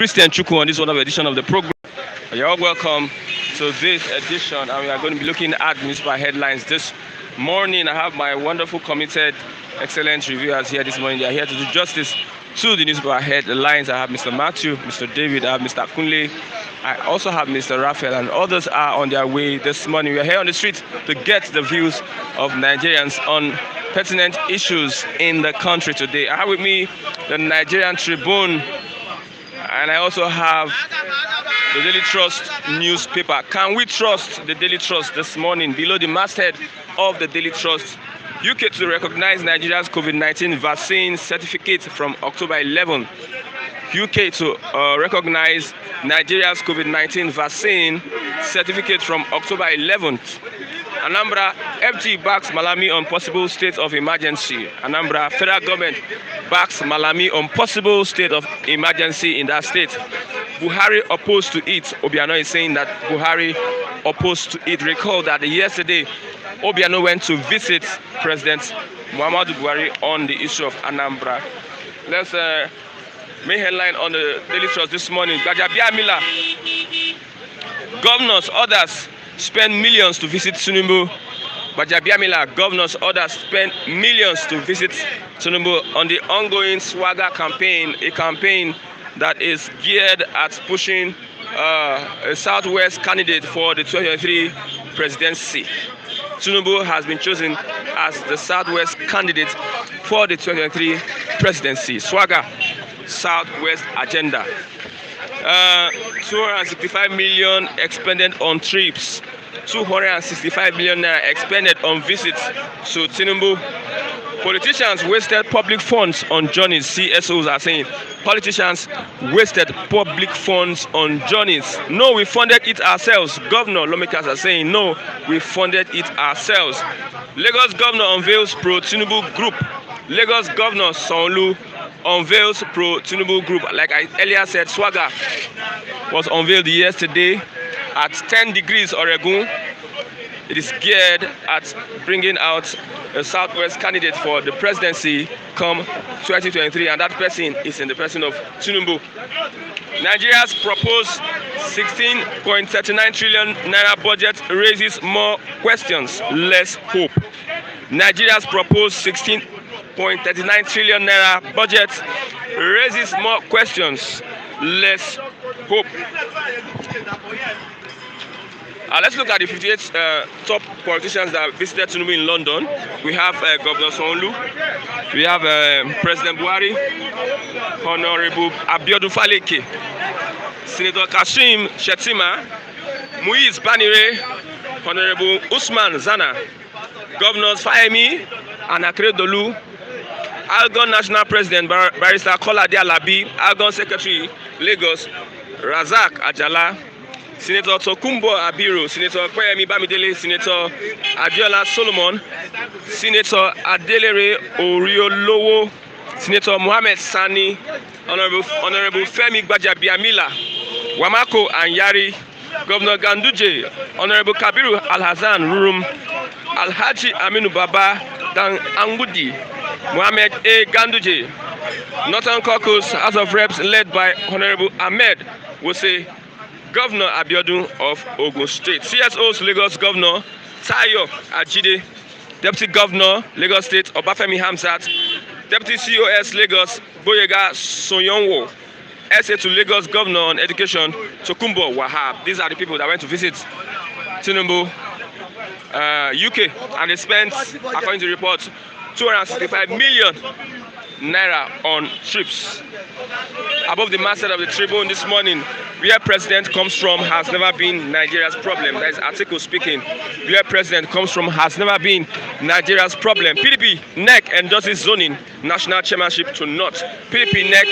Christian Chukwu on this one of edition of the program. You're all welcome to this edition, and we are going to be looking at municipal headlines this morning. I have my wonderful, committed, excellent reviewers here this morning. They are here to do justice to the municipal headlines. I have Mr. Matthew, Mr. David, I have Mr. Kunle, I also have Mr. Raphael, and others are on their way this morning. We are here on the street to get the views of Nigerians on pertinent issues in the country today. I have with me the Nigerian Tribune, and I also have the Daily Trust newspaper. Can we trust the Daily Trust this morning? Below the masthead of the Daily Trust, UK to recognize Nigeria's COVID-19 vaccine certificate from October 11. UK to recognize Nigeria's COVID-19 vaccine certificate from October 11th. Anambra, FG backs Malami on possible state of emergency. Anambra, federal government backs Malami on possible state of emergency in that state. Buhari opposed to it. Obiano is saying that Buhari opposed to it. Recall that yesterday, Obiano went to visit President Muhammadu Buhari on the issue of Anambra. Let's main headline on the Daily Trust this morning. Gbajabiamila, governors, others spend millions to visit Tinubu. Gbajabiamila, governors, others spend millions to visit Tinubu on the ongoing Swagger campaign, a campaign that is geared at pushing a Southwest candidate for the 2023 presidency. Tinubu has been chosen as the Southwest candidate for the 2023 presidency. Swagger, Southwest agenda. 265 million expended on trips. 265 million naira expended on visits to Tinubu. Politicians wasted public funds on journeys. CSOs are saying politicians wasted public funds on journeys. No, we funded it ourselves. Governor lawmakers are saying no, we funded it ourselves. Lagos governor unveils pro-Tinubu group. Lagos governor Sanwo-Olu unveils pro-Tinubu group. Like I earlier said, Swagger was unveiled yesterday at 10 degrees Oregon. It is geared at bringing out a Southwest candidate for the presidency come 2023, and that person is in the person of Tinubu. Nigeria's proposed 16.39 trillion naira budget raises more questions, less hope. Nigeria's proposed 16.39 trillion naira budget raises more questions, less hope. Let's look at the 58 top politicians that visited Tinubu in London. We have Governor Sanwo-Olu, we have President Buhari, Honorable Abiodun Faleke, Senator Kashim Shettima, Muiz Banire, Honorable Usman Zana, Governors Fayemi and Akeredolu, Algon National President Barrister Kolade Alabi, Algon Secretary Lagos Razak Ajala, Senator Tokumbo Abiru, Senator Kweyemi Bamidele, Senator Adiola Solomon, Senator Adelere Oriolowo, Senator Mohammed Sani, Honorable Femi Gbajabiamila, Wamako and Yari, Governor Ganduje, Honorable Kabiru Alhassan Rurum, Alhaji Aminu Baba Dan Angudi, Mohammed A. Ganduje, Northern Caucus House of Reps led by Honorable Ahmed Wose, Governor Abiodun of Ogun State. CSO's Lagos Governor Tayo Ajide, Deputy Governor Lagos State Obafemi Hamzat, Deputy COS Lagos Boyega Soyonwo, SA to Lagos Governor on Education Tokumbo Wahab. These are the people that went to visit Tinubu, UK, and they spent, according to the report, 265 million naira on trips. Above the masthead of the Tribune this morning, where president comes from has never been Nigeria's problem. That is article speaking. Where president comes from has never been Nigeria's problem. PDP NEC endorses zoning national chairmanship to not. PDP NEC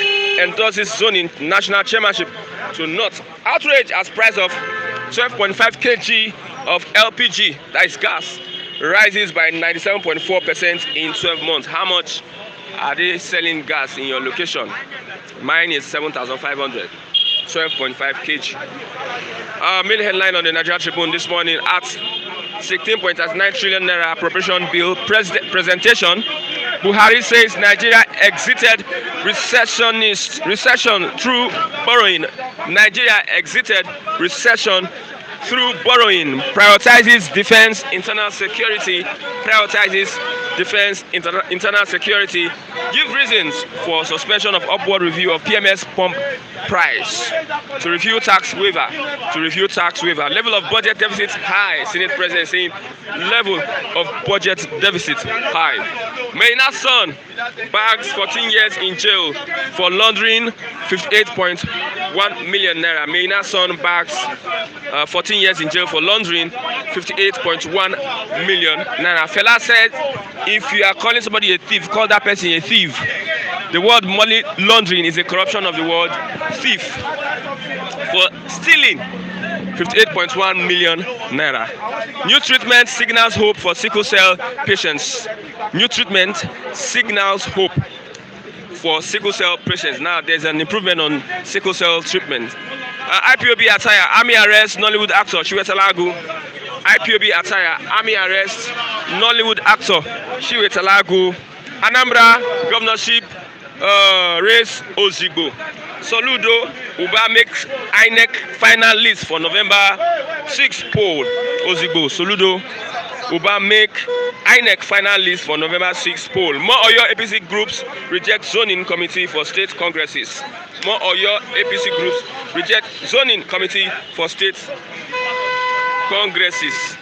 endorses zoning national chairmanship to not. Outrage as price of 12.5 kg of LPG, that is gas, rises by 97.4% in 12 months. How much are they selling gas in your location? Mine is 7,500. 12.5 kg. Main headline on the Nigerian Tribune this morning at 16.39 trillion naira appropriation bill presentation. Buhari says Nigeria exited recession through borrowing. Nigeria exited recession through borrowing. Prioritizes defense, internal security. Prioritizes defense, internal security. Give reasons for suspension of upward review of PMS pump price. To review tax waiver. Level of budget deficit high. Senate President saying level of budget deficit high. Mayna's son bags 14 years in jail for laundering 58.1 million naira. Mayna's son bags 14 years in jail for laundering 58.1 million naira. Fela said, if you are calling somebody a thief, call that person a thief. The word money laundering is a corruption of the word thief. For stealing 58.1 million naira. New treatment signals hope for sickle cell patients. New treatment signals hope for sickle cell patients. Now there's an improvement on sickle cell treatment. IPOB attire, army arrest Nollywood actor Chiwetalagu. IPOB attire, army arrest Nollywood actor Chiwetalagu. Anambra governorship race Ozigbo. Soludo Uba makes INEC final list for November 6 poll. Ozigbo Soludo Uba make INEC final list for November 6 poll. More Oyo APC groups reject zoning committee for state congresses. More Oyo APC groups reject zoning committee for state congresses.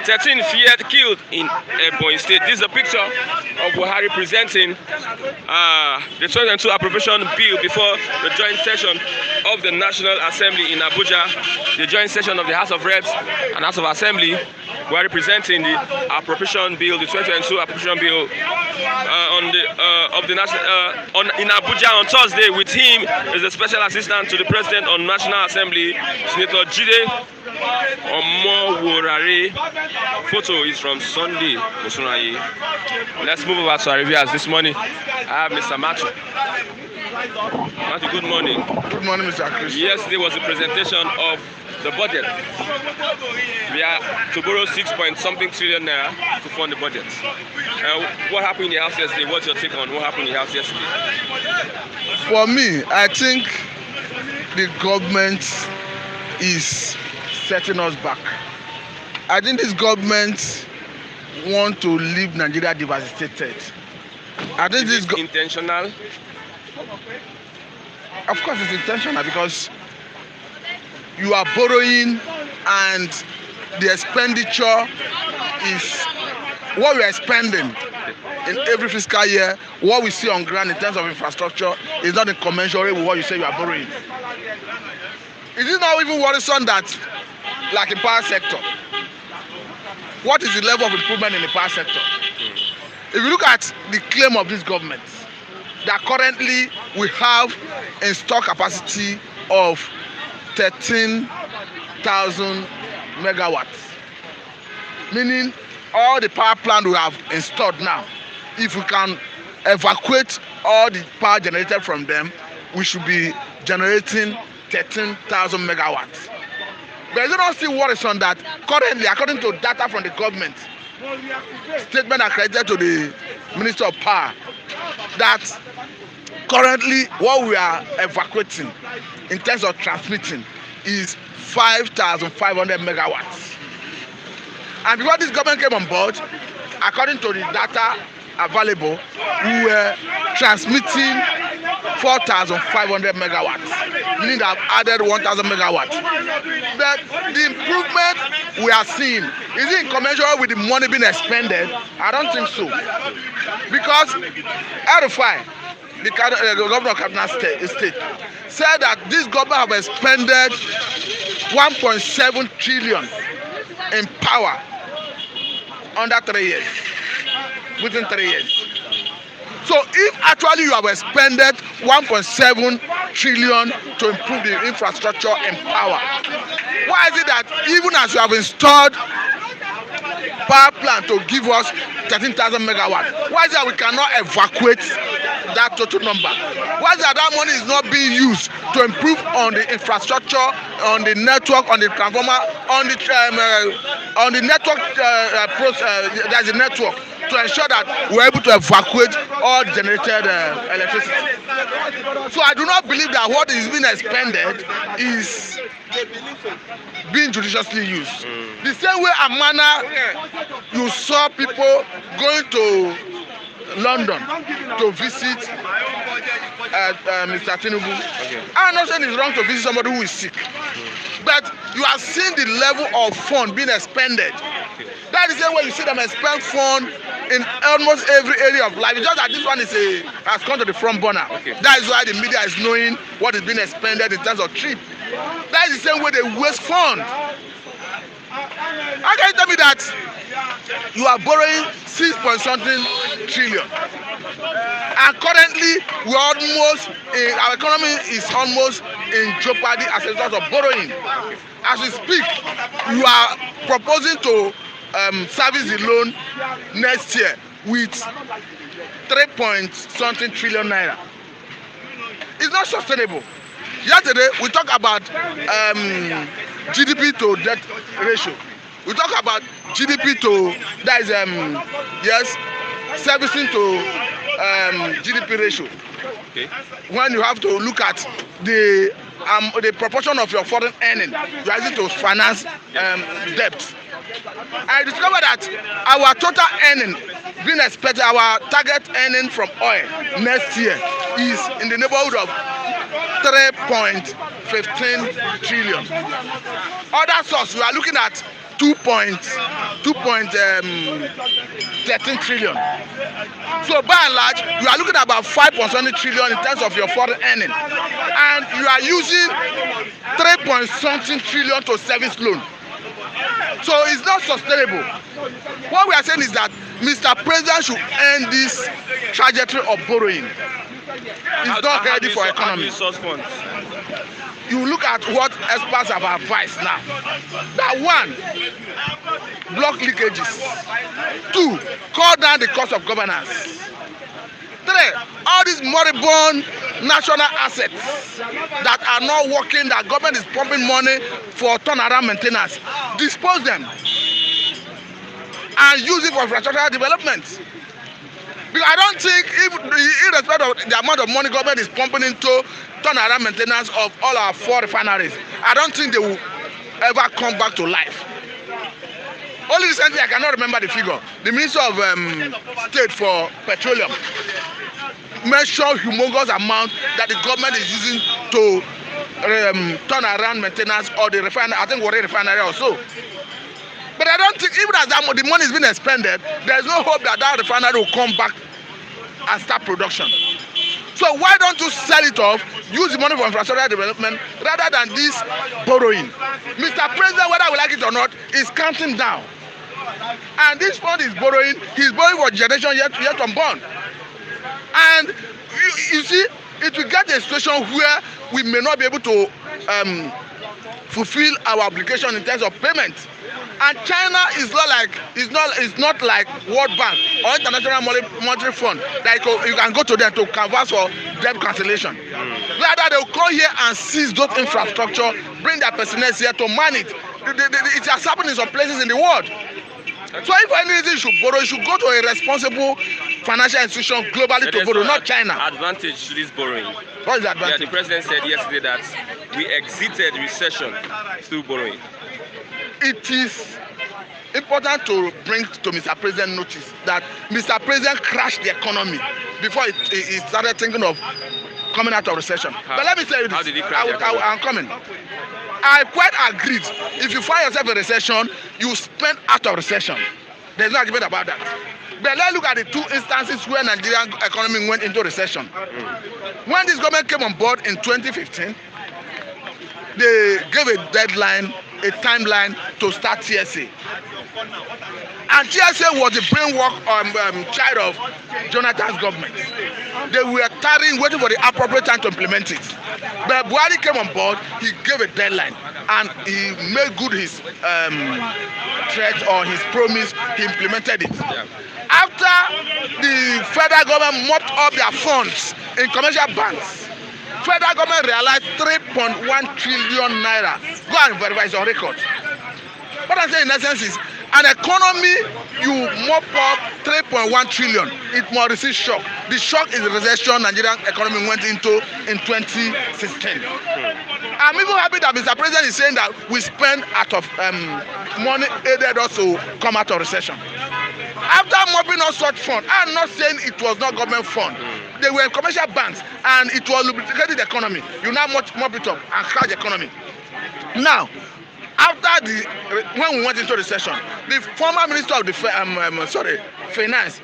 13 feared killed in Ebonyi State. This is a picture of Buhari presenting the 2022 appropriation bill before the joint session of the National Assembly in Abuja. The joint session of the House of Reps and House of Assembly. Buhari presenting the appropriation bill, the 2022 appropriation bill in Abuja on Thursday. With him is the special assistant to the president on National Assembly, Senator Jide Omoworare. Photo is from Sunday. Let's move over to our reviewers this morning. I have Mr. Matthew. Matthew, good morning. Good morning, Mr. Chris. Yesterday was the presentation of the budget. We are to borrow 6-point-something trillion naira to fund the budget. What happened in the house yesterday? What's your take on what happened in the house yesterday? For me, I think the government is setting us back. I think this government want to leave Nigeria devastated. I think is this intentional? Of course, it's intentional because you are borrowing and the expenditure is what we are spending in every fiscal year. What we see on ground in terms of infrastructure is not incommensurate with what you say you are borrowing. It is not even worrisome that, like in power sector, what is the level of improvement in the power sector? If you look at the claim of this government, that currently we have in stock capacity of 13,000 megawatts, meaning all the power plant we have installed now, if we can evacuate all the power generated from them, we should be generating 13,000 megawatts. But is it not still worrisome that currently, according to data from the government, statement accredited to the Minister of Power, that currently what we are evacuating in terms of transmitting is 5,500 megawatts. And before this government came on board, according to the data available, we were transmitting 4,500 megawatts, meaning that I've added 1,000 megawatts. But the improvement we are seeing, is it incommensurate with the money being expended? I don't think so. Because RFI, the governor of Kaduna State, said that this government have expended 1.7 trillion in power under 3 years, within 3 years. So if actually you have expended 1.7 trillion to improve the infrastructure and power, why is it that even as you have installed power plant to give us 13,000 megawatts, why is it that we cannot evacuate that total number? Why is it that that money is not being used to improve on the infrastructure, on the network, on the transformer, on the network? There's a network to ensure that we're able to evacuate all generated electricity. So I do not believe that what is being expended is being judiciously used. The same way and manner you saw people going to London to visit Mr. Tinubu. Okay. I'm not saying it's wrong to visit somebody who is sick, but you have seen the level of fund being expended. Okay. That is the way you see them expend fund in almost every area of life. It's just that this one has come to the front burner. Okay. That is why the media is knowing what is being expended in terms of trip. That is the same way they waste fund. How can you tell me that you are borrowing 6.something trillion, and currently our economy is almost in jeopardy as a result of borrowing? As we speak, you are proposing to service the loan next year with 3.something trillion naira. It's not sustainable. Yesterday we talked about GDP to debt ratio. We talk about GDP to servicing to GDP ratio. Okay. When you have to look at the proportion of your foreign earning you are using to finance debt. I discovered that our total earning being expected, our target earning from oil next year is in the neighborhood of 3.15 trillion. Other source, we are looking at 2.13 trillion. So by and large, you are looking at about 5.20 trillion in terms of your foreign earning, and you are using 3.something trillion to service loan. So it's not sustainable. What we are saying is that Mr. President should end this trajectory of borrowing. It's not healthy for economy. You look at what experts have advised now. That one, block leakages. 2, call down the cost of governance. 3, all these moribund national assets that are not working, that government is pumping money for turnaround maintenance, dispose them and use it for infrastructural development. Because I don't think, irrespective of the amount of money government is pumping into turnaround maintenance of all our 4 refineries, I don't think they will ever come back to life. Only recently, I cannot remember the figure, the Minister of State for Petroleum mentioned humongous amount that the government is using to turn around maintenance or the refinery, I think Buhari refinery also. But I don't think, even as the money is being expended, there is no hope that that refinery will come back and start production. So why don't you sell it off, use the money for infrastructure development rather than this borrowing? Mr. President, whether we like it or not, is counting down. And this fund is borrowing, he's borrowing for generation yet unborn. And you see, it will get a situation where we may not be able to fulfill our obligation in terms of payment. And China is not like World Bank or International Monetary Fund that you can go to them to canvass for debt cancellation. Rather, they will come here and seize those infrastructure, bring their personnel here to man it. It has happened in some places in the world. So if any reason you should borrow, you should go to a responsible financial institution globally to borrow, not China. Advantage to this borrowing. What is the advantage? Yeah, the president said yesterday that we exited recession through borrowing. It is important to bring to Mr. President notice that Mr. President crashed the economy before he started thinking of coming out of recession. But let me tell you this. How did he crash the economy? I'm coming. I quite agreed. If you find yourself in recession, you spend out of recession. There's no argument about that. But let's look at the 2 instances where Nigerian economy went into recession. When this government came on board in 2015, they gave a deadline, a timeline to start TSA. And TSA was the brainwork child of Jonathan's government. They were tarrying, waiting for the appropriate time to implement it. But Buhari came on board, he gave a deadline, and he made good his threat or his promise, he implemented it. Yeah. After the federal government mopped up their funds in commercial banks, federal government realized 3.1 trillion naira. Go and verify, it's on record. What I'm saying in essence is, An economy, you mop up 3.1 trillion, it must receive shock. The shock is the recession Nigerian economy went into in 2016. I'm even happy that Mr. President is saying that we spend out of money aided us to come out of recession. After mopping up such fund, I'm not saying it was not government fund. They were commercial banks and it was lubricating the economy. You now mop it up and crash the economy. Now, after when we went into recession, the former minister of the finance,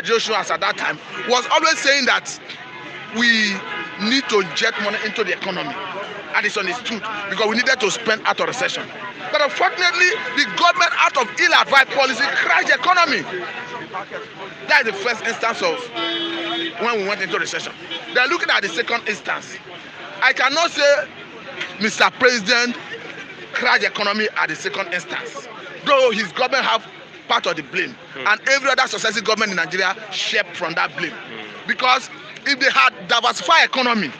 Joshua, at that time, was always saying that we need to inject money into the economy, and it's understood because we needed to spend out of recession. But unfortunately, the government, out of ill-advised policy, crashed the economy. That is the first instance of when we went into recession. They are looking at the second instance. I cannot say Mr. President crashed the economy at the second instance, though his government have part of the blame, and every other successive government in Nigeria shared from that blame. Because if they had diversified economy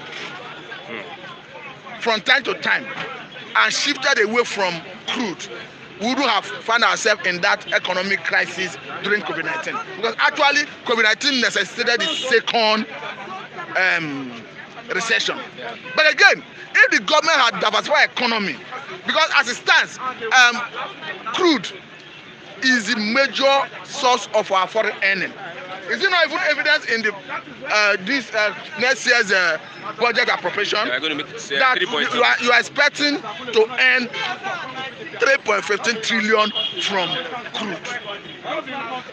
from time to time and shifted away from crude, we wouldn't have found ourselves in that economic crisis during COVID-19. Because actually, COVID-19 necessitated the second recession. But again, if the government had diversified economy, because as it stands, crude is the major source of our foreign earning. Is it not even evidence in the this next year's budget appropriation that you are expecting to earn 3.15 trillion from crude,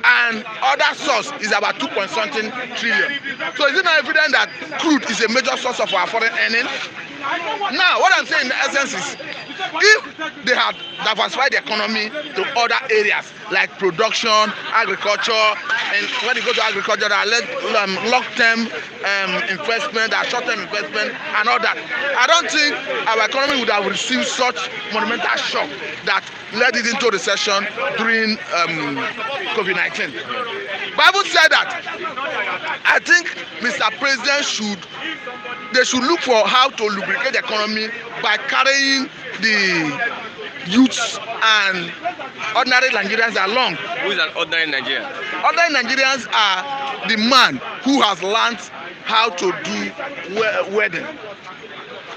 and other source is about 2.something trillion. So is it not evident that crude is a major source of our foreign earning? Now, what I'm saying in essence is, if they had diversified the economy to other areas like production, agriculture, and when you go to agriculture, there are long-term investment, there are short-term investment, and all that, I don't think our economy would have received such monumental shock that led it into recession during COVID-19. Bible said that I think Mr. President should look for how to lubricate the economy by carrying the youths and ordinary Nigerians along. Who is an ordinary Nigerian? Ordinary Nigerians are the man who has learned how to do wedding,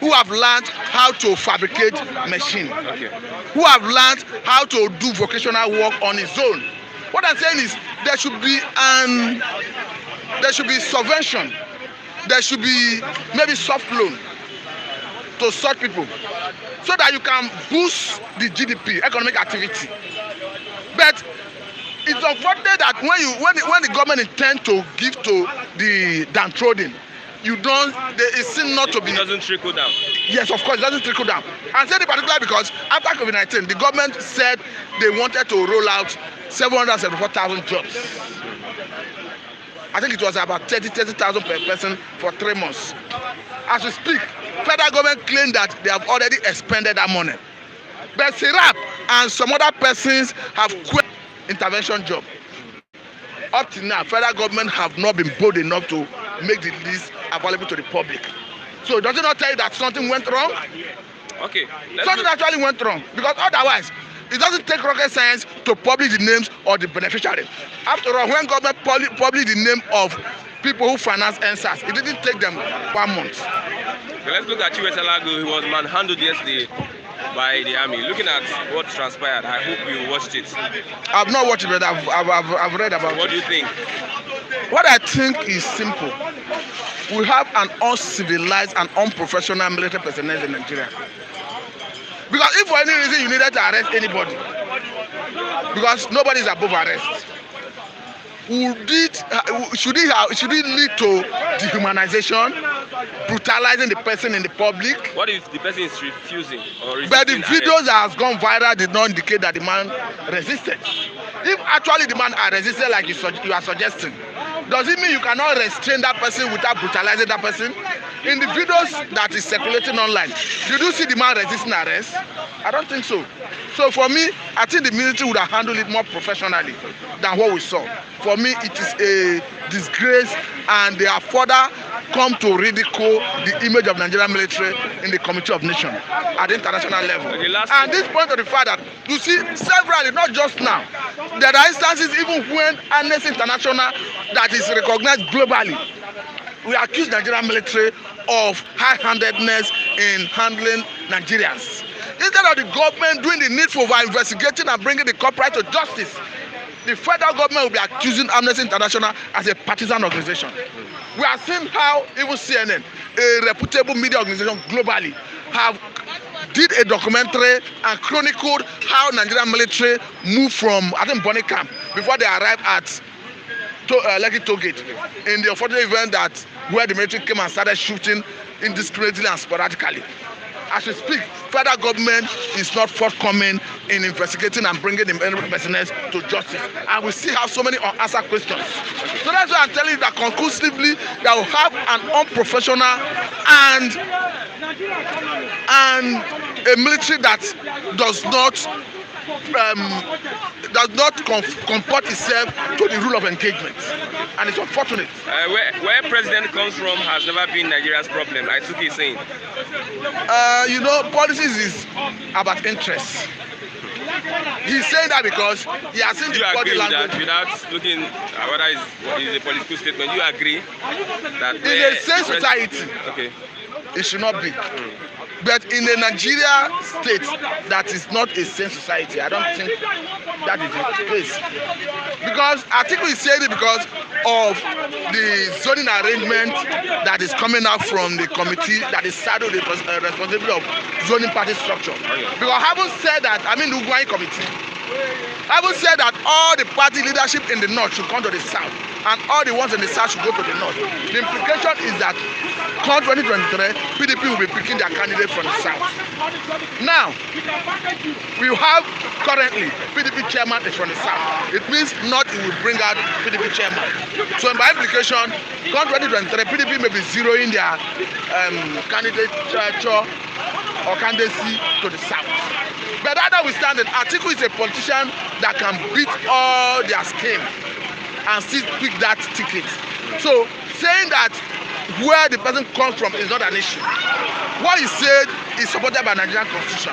who have learned how to fabricate machine, who have learned how to do vocational work on his own. What I'm saying is there should be subvention, there should be maybe soft loan to such people so that you can boost the GDP, economic activity. But it's unfortunate that when the government intends to give to the downtrodden, it seems not to be. It doesn't trickle down. Yes, of course, it doesn't trickle down. And said in particular because after COVID-19, the government said they wanted to roll out 774,000 jobs. I think it was about 30,000 per person for 3 months. As we speak, federal government claimed that they have already expended that money. But Sirap and some other persons have quit intervention job. Up to now, federal government have not been bold enough to make the list available to the public. So does it not tell you that something went wrong? Okay. Something actually went wrong, because otherwise it doesn't take rocket science to publish the names of the beneficiaries. After all, when government published the name of people who finance NSAS, it didn't take them 1 month. Okay, let's look at Chiwetalago. He was manhandled yesterday by the army. Looking at what transpired, I hope you watched it. I've not watched it, but I've read about it. What do you think? What I think is simple. We have an uncivilized and unprofessional military personnel in Nigeria. Because if for any reason you needed to arrest anybody, because nobody is above arrest, should it lead to dehumanization, brutalizing the person in the public? What if the person is refusing or resisting? But the videos that has gone viral did not indicate that the man resisted. If actually the man are resisted like you are suggesting, does it mean you cannot restrain that person without brutalizing that person? In the videos that is circulating online, did you see the man resisting arrest? I don't think so. So for me, I think the military would have handled it more professionally than what we saw. For me, it is a disgrace, and they have further come to ridicule the image of Nigerian military in the Committee of Nations at the international level. Okay, and this point of the fact that you see severally, not just now, there are instances even when Amnesty International that is recognized globally, we accuse Nigerian military of high-handedness in handling Nigerians. Instead of the government doing the needful by investigating and bringing the culprit to justice, the federal government will be accusing Amnesty International as a partisan organization. We are seeing how even CNN, a reputable media organization globally, did a documentary and chronicled how Nigerian military moved from, I think, Bonny Camp before they arrived at Lekki Toll Gate, in the unfortunate event that where the military came and started shooting indiscriminately and sporadically. As we speak, federal government is not forthcoming in investigating and bringing the personnel to justice, and we still have so many unanswered questions. So that's why I'm telling you that conclusively that we have an unprofessional and a military that does not comport itself to the rule of engagement, and it's unfortunate. Where president comes from has never been Nigeria's problem. I took it saying. Politics is about interest. He's saying that because he has seen the body language. Without looking at whether it's a political statement, you agree that in a sane society, okay, it should not be. But in a Nigeria state that is not a sane society, I don't think that is the case. Because Atiku is saying it because of the zoning arrangement that is coming out from the committee that is saddled with the responsibility of zoning party structure. Because having said that, I mean the Ugwai committee, having said that all the party leadership in the north should come to the south, and all the ones in the south should go to the north. The implication is that come 2023, PDP will be picking their candidate from the south. Now, we have currently PDP chairman is from the south. It means north will bring out PDP chairman. So by implication, come 2023, PDP may be zeroing their candidature or candidacy to the south. But notwithstanding, Atiku is a politician that can beat all their scheme and still pick that ticket. So saying that where the person comes from is not an issue. What he said is supported by Nigerian constitution.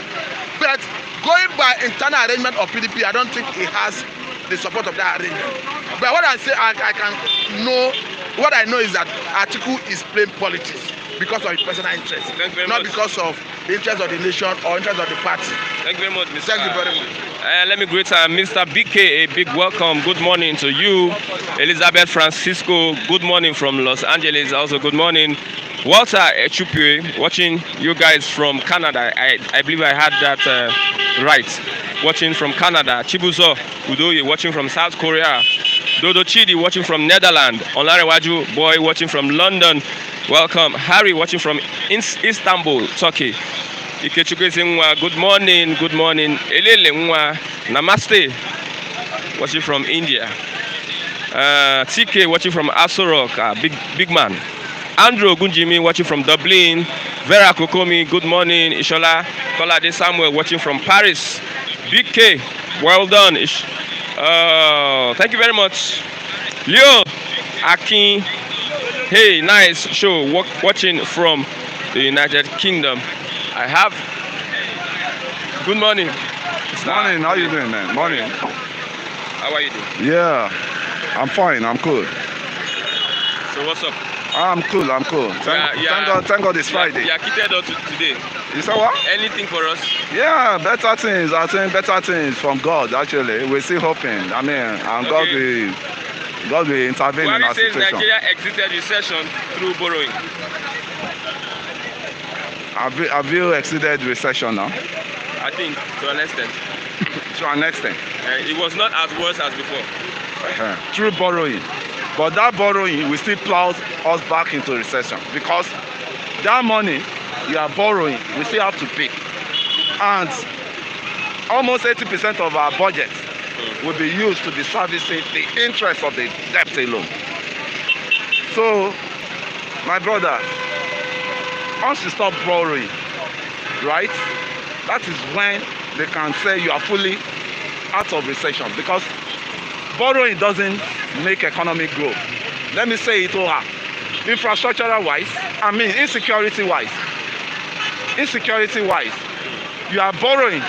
But going by internal arrangement of PDP, I don't think he has the support of that arrangement. But what I say, what I know is that Atiku is playing politics because of his personal interest, not because of the interest of the nation or interest of the party. Thank you very much, Mr. Thank you very much. Let me greet Mr. BK, a big welcome. Good morning to you. Elizabeth Francisco, good morning from Los Angeles. Also, good morning. Walter Echupue, watching you guys from Canada. I believe I had that right. Watching from Canada. Chibuzo Udoye, watching from South Korea. Dodo Chidi, watching from Netherlands. Olarewaju Boy, watching from London. Welcome. Harry, watching from Istanbul, Turkey. Ikechukwu Nwa, good morning, good morning. Elele Nwa, namaste, watching from India. TK, watching from Aso Rock, big man. Andrew Gunjimi, watching from Dublin. Vera Kokomi, good morning. Ishola Kolade Samuel, watching from Paris. Big K, well done. Thank you very much. Leo Akin, hey, nice show. Watching from the United Kingdom. I have. Good morning. Morning. How you doing, man? Morning. How are you doing? Yeah, I'm fine. I'm cool. So what's up? I'm cool. Thank God it's Friday. Yeah, kitted out today. You saw what? Anything for us? Yeah, better things. I think better things from God. Actually, we're still hoping. I mean, and Okay. God will intervene in Buhari our says situation. Nigeria exited recession through borrowing. Have you exceeded recession now? I think to an extent. To an extent. It was not as worse as before. Through borrowing. But that borrowing will still plow us back into recession because that money you are borrowing, we still have to pay. And almost 80% of our budget will be used to be servicing the interest of the debt alone. So, my brother, once you stop borrowing, right, that is when they can say you are fully out of recession, because borrowing doesn't make economy grow. Let me say it over. Infrastructural wise, I mean insecurity wise, you are borrowing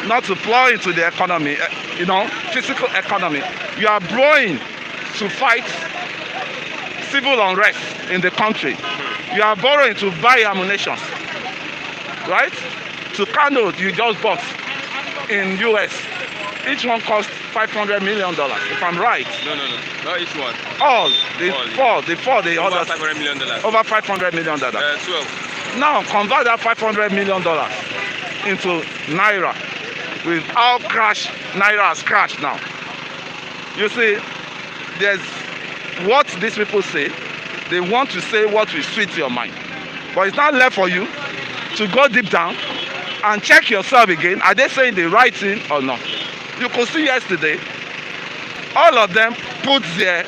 not to plow into the economy, physical economy. You are borrowing to fight civil unrest in the country. You are borrowing to buy ammunition, right? To Kano, you just bought in US. Each one cost $500 million, if I'm right. No, not each one. All, the four, the Over others. $500 million. Over $500 million. 12. Now convert that $500 million into naira. With how naira has crashed now. You see, there's what these people say. They want to say what will sweet your mind, but it's not left for you to go deep down and check yourself again. Are they saying the right thing or not? You could see yesterday, all of them put their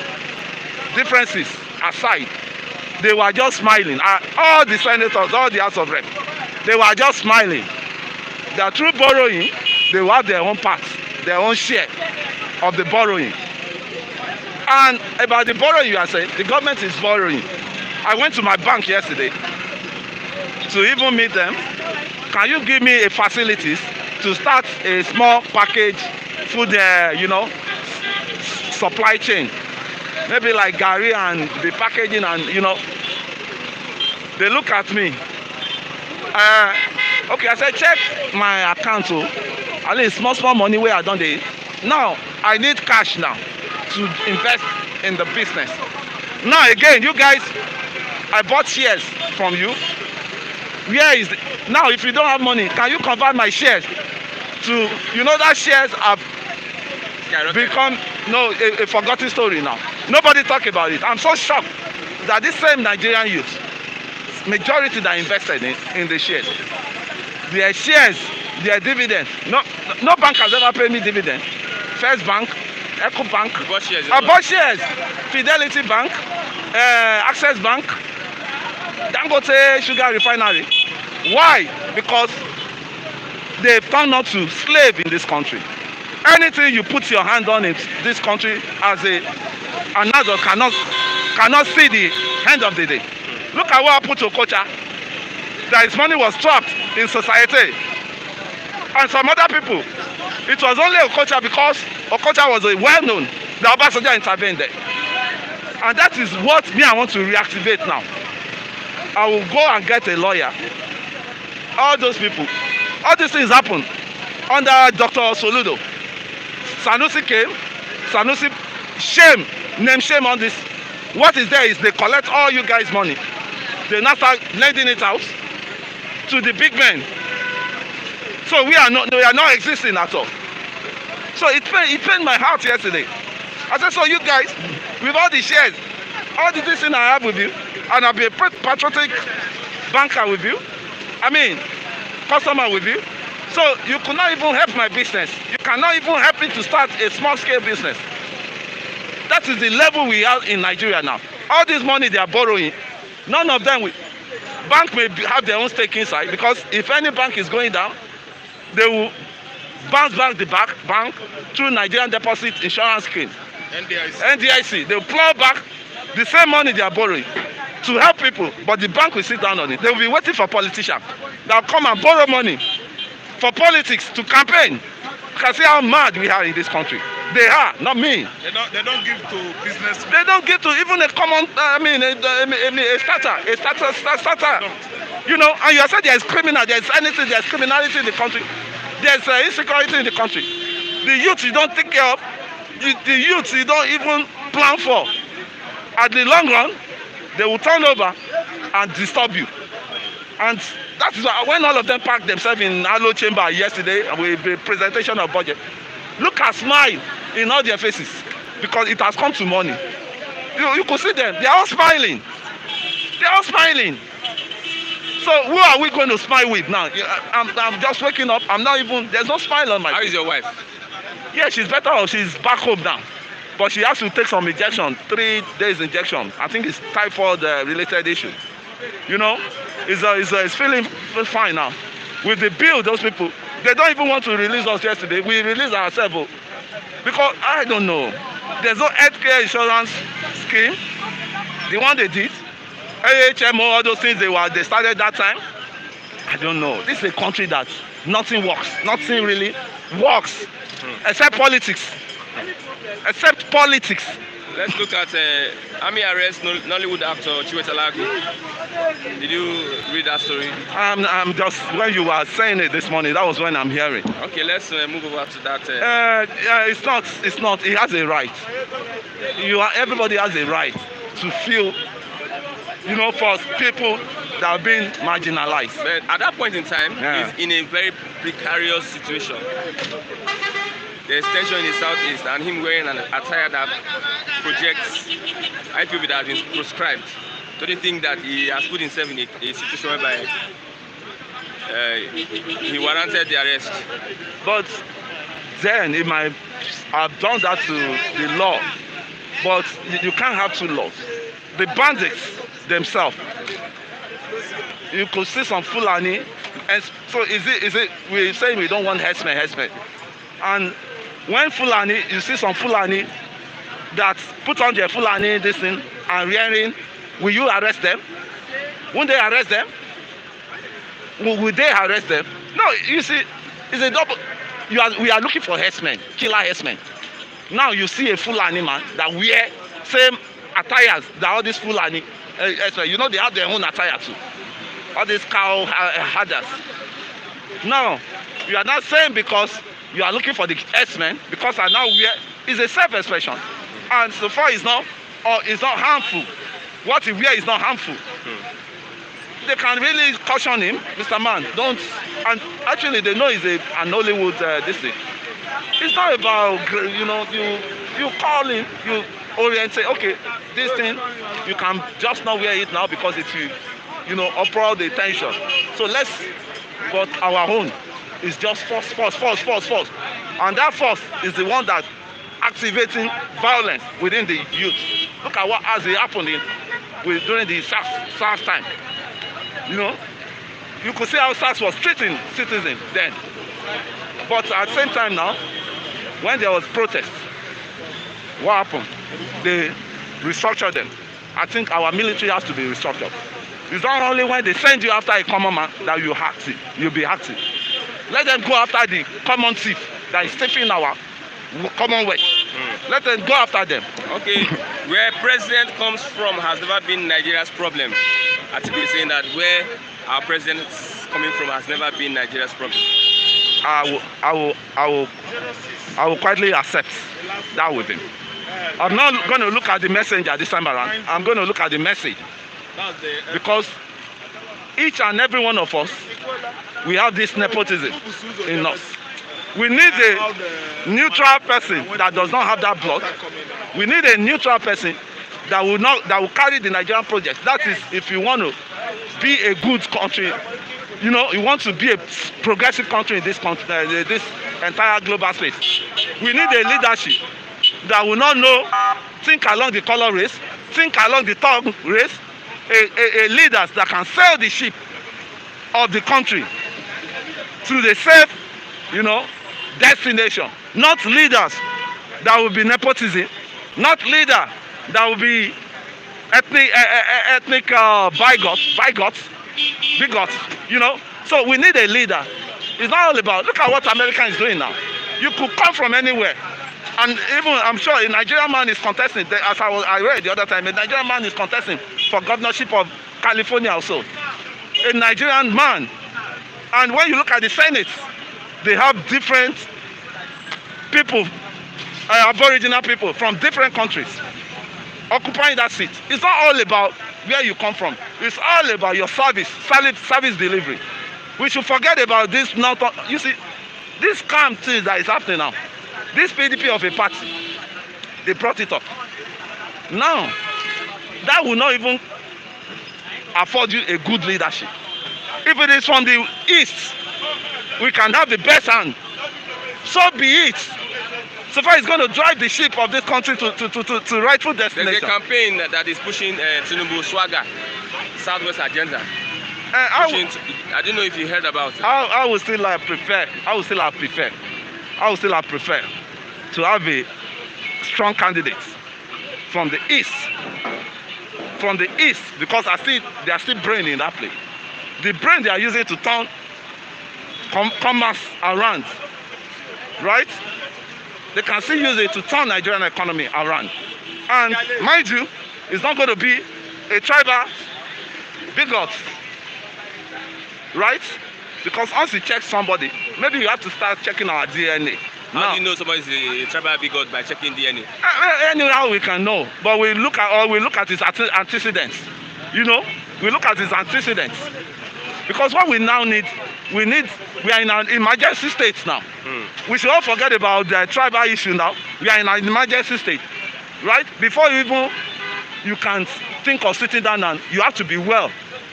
differences aside. They were just smiling. All the senators, all the House of Reps, they were just smiling. That through borrowing, they will have their own part, their own share of the borrowing. And about the borrowing you are saying, the government is borrowing. I went to my bank yesterday to even meet them. Can you give me a facilities to start a small package food, supply chain? Maybe like Gary and the packaging and, They look at me. Okay, I said, check my account. At least small money where I done it. Now, I need cash now to invest in the business. Now again, you guys, I bought shares from you. Where is it? Now if you don't have money, can you convert my shares to, that shares have become a forgotten story now. Nobody talk about it. I'm so shocked that this same Nigerian youth, majority that invested in the shares, their shares, their dividends, no bank has ever paid me dividend. First Bank, Eco Bank, I bought shares, Fidelity Bank, Access Bank, Dangote Sugar Refinery. Why? Because they've turned out to slave in this country. Anything you put your hand on in this country as an adult cannot see the end of the day. Look at what happened to Okocha. That his money was trapped in society. And some other people. It was only Okocha because Okocha was a well-known. The Obasanjo intervened there. And that is what I want to reactivate now. I will go and get a lawyer. All those people. All these things happen under Dr. Soludo. Sanusi came. Sanusi, name shame on this. What is there is they collect all you guys' money. They now start lending it out to the big men. So we are not existing at all. So it pained my heart yesterday. I said, so you guys, with all the shares, all the things I have with you, and I'll be a patriotic banker with you, customer with you. So you could not even help my business. You cannot even help me to start a small scale business. That is the level we are in Nigeria now. All this money they are borrowing, none of them will. Bank may have their own stake inside, because if any bank is going down, they will bounce back the bank through Nigerian Deposit Insurance Scheme. NDIC. They will plow back the same money they are borrowing to help people, but the bank will sit down on it. They will be waiting for politicians that will come and borrow money for politics to campaign. You can see how mad we are in this country. They are, not me. They don't give to business. They don't give to even a common, a starter. And you said there is criminality in the country. There's insecurity in the country. The youth you don't take care of, the youth you don't even plan for. At the long run, they will turn over and disturb you. And that is why when all of them packed themselves in Alo chamber yesterday with the presentation of budget, look at smile in all their faces, because it has come to money. You could see them. They are all smiling. They are all smiling. So who are we going to smile with now? I'm just waking up. There's no smile on my face. How is your wife? Yeah, she's better off. She's back home now. But she has to take some injection, 3 days injection. I think it's typhoid related issue. You know, it's feeling fine now. With the bill, those people, they don't even want to release us yesterday. We released ourselves because I don't know. There's no healthcare insurance scheme. The one they did, AHMO, all those things they started that time. I don't know. This is a country that nothing works. Nothing really works except politics. Except politics. Let's look at army arrest Nollywood actor Chiwetalagi. Did you read that story? I'm just, when you were saying it this morning, that was when I'm hearing. Okay, let's move over to that. It's not. He has a right. Everybody has a right to feel, you know, for people that are being marginalized. But at that point in time, he's in a very precarious situation. There's tension in the southeast, and him wearing an attire that projects IPOB that has been proscribed. Don't you think that he has put himself in a situation whereby he warranted the arrest? But then he might have done that to the law. But you can't have two laws. The bandits themselves, you could see some Fulani, and so is it we're saying we don't want herdsmen, and when Fulani, you see some Fulani that put on their Fulani this thing and rearing, will you arrest them? Won't they arrest them? Will they arrest them? No, you see, it's a double. We are looking for herdsmen, killer herdsmen. Now you see a Fulani man that wear same attires that all these Fulani herdsmen. You know they have their own attire too. All these cow herders. Now you are not saying because you are looking for the herdsmen because I now wear is a self-expression, and so far it's not harmful. What he wear is not harmful. They can really caution him, Mr. Man, don't. And actually, they know he's an Hollywood this thing. It's not about, you know, you call him, you orientate. Okay, this thing you can just not wear it now because it will, you know, uproar the tension. So let's. But our own is just force, and that force is the one that activating violence within the youth. Look at what has happened during the SARS time. You know, you could see how SARS was treating citizens then. But at the same time now, when there was protest, what happened? They restructured them. I think our military has to be restructured. It's not only when they send you after a common man that you'll be active. Let them go after the common thief that is stealing our commonwealth. Let them go after them. Okay, where president comes from has never been Nigeria's problem. I think we're saying that where our president is coming from has never been Nigeria's problem. I will quietly accept that with him. I'm not going to look at the messenger this time around. I'm going to look at the message. Because each and every one of us, we have this nepotism in us. We need a neutral person that does not have that blood. We need a neutral person that will carry the Nigerian project. That is, if you want to be a good country, you know, you want to be a progressive country in this country, this entire global space. We need a leadership that will not know, think along the color race, think along the tongue race, a leaders that can sell the ship of the country to the safe, you know, destination. Not leaders that will be nepotism, not leader that will be ethnic bigots, you know. So we need a leader. It's not all about, look at what America is doing now. You could come from anywhere. And even, I'm sure a Nigerian man is contesting, as I read the other time, a Nigerian man is contesting for governorship of California also. A Nigerian man. And when you look at the Senate, they have different people, Aboriginal people from different countries occupying that seat. It's not all about where you come from. It's all about your service delivery. We should forget about this. You see, this calm thing that is happening now. This PDP of a party, they brought it up. Now, that will not even afford you a good leadership. If it is from the east, we can have the best hand. So be it. So far, it's going to drive the ship of this country to rightful destination. There's a campaign that is pushing Tinubu swagger, Southwest agenda. I I don't know if you heard about it. I would still prefer. I would still prefer. I would still prefer to have a strong candidate from the east. From the east, because they are still brain in that place. The brain they are using to turn commerce around, right? They can still use it to turn Nigerian economy around. And mind you, it's not going to be a tribal bigot, right? Because once you check somebody, maybe you have to start checking our DNA. How do you know somebody is a tribal bigot by checking DNA? Anyhow we can know, but we look at his antecedents. You know, we look at his antecedents. Because what we now need, we are in an emergency state now. We should all forget about the tribal issue now. We are in an emergency state, right? Before you can think of sitting down, and you have to be well.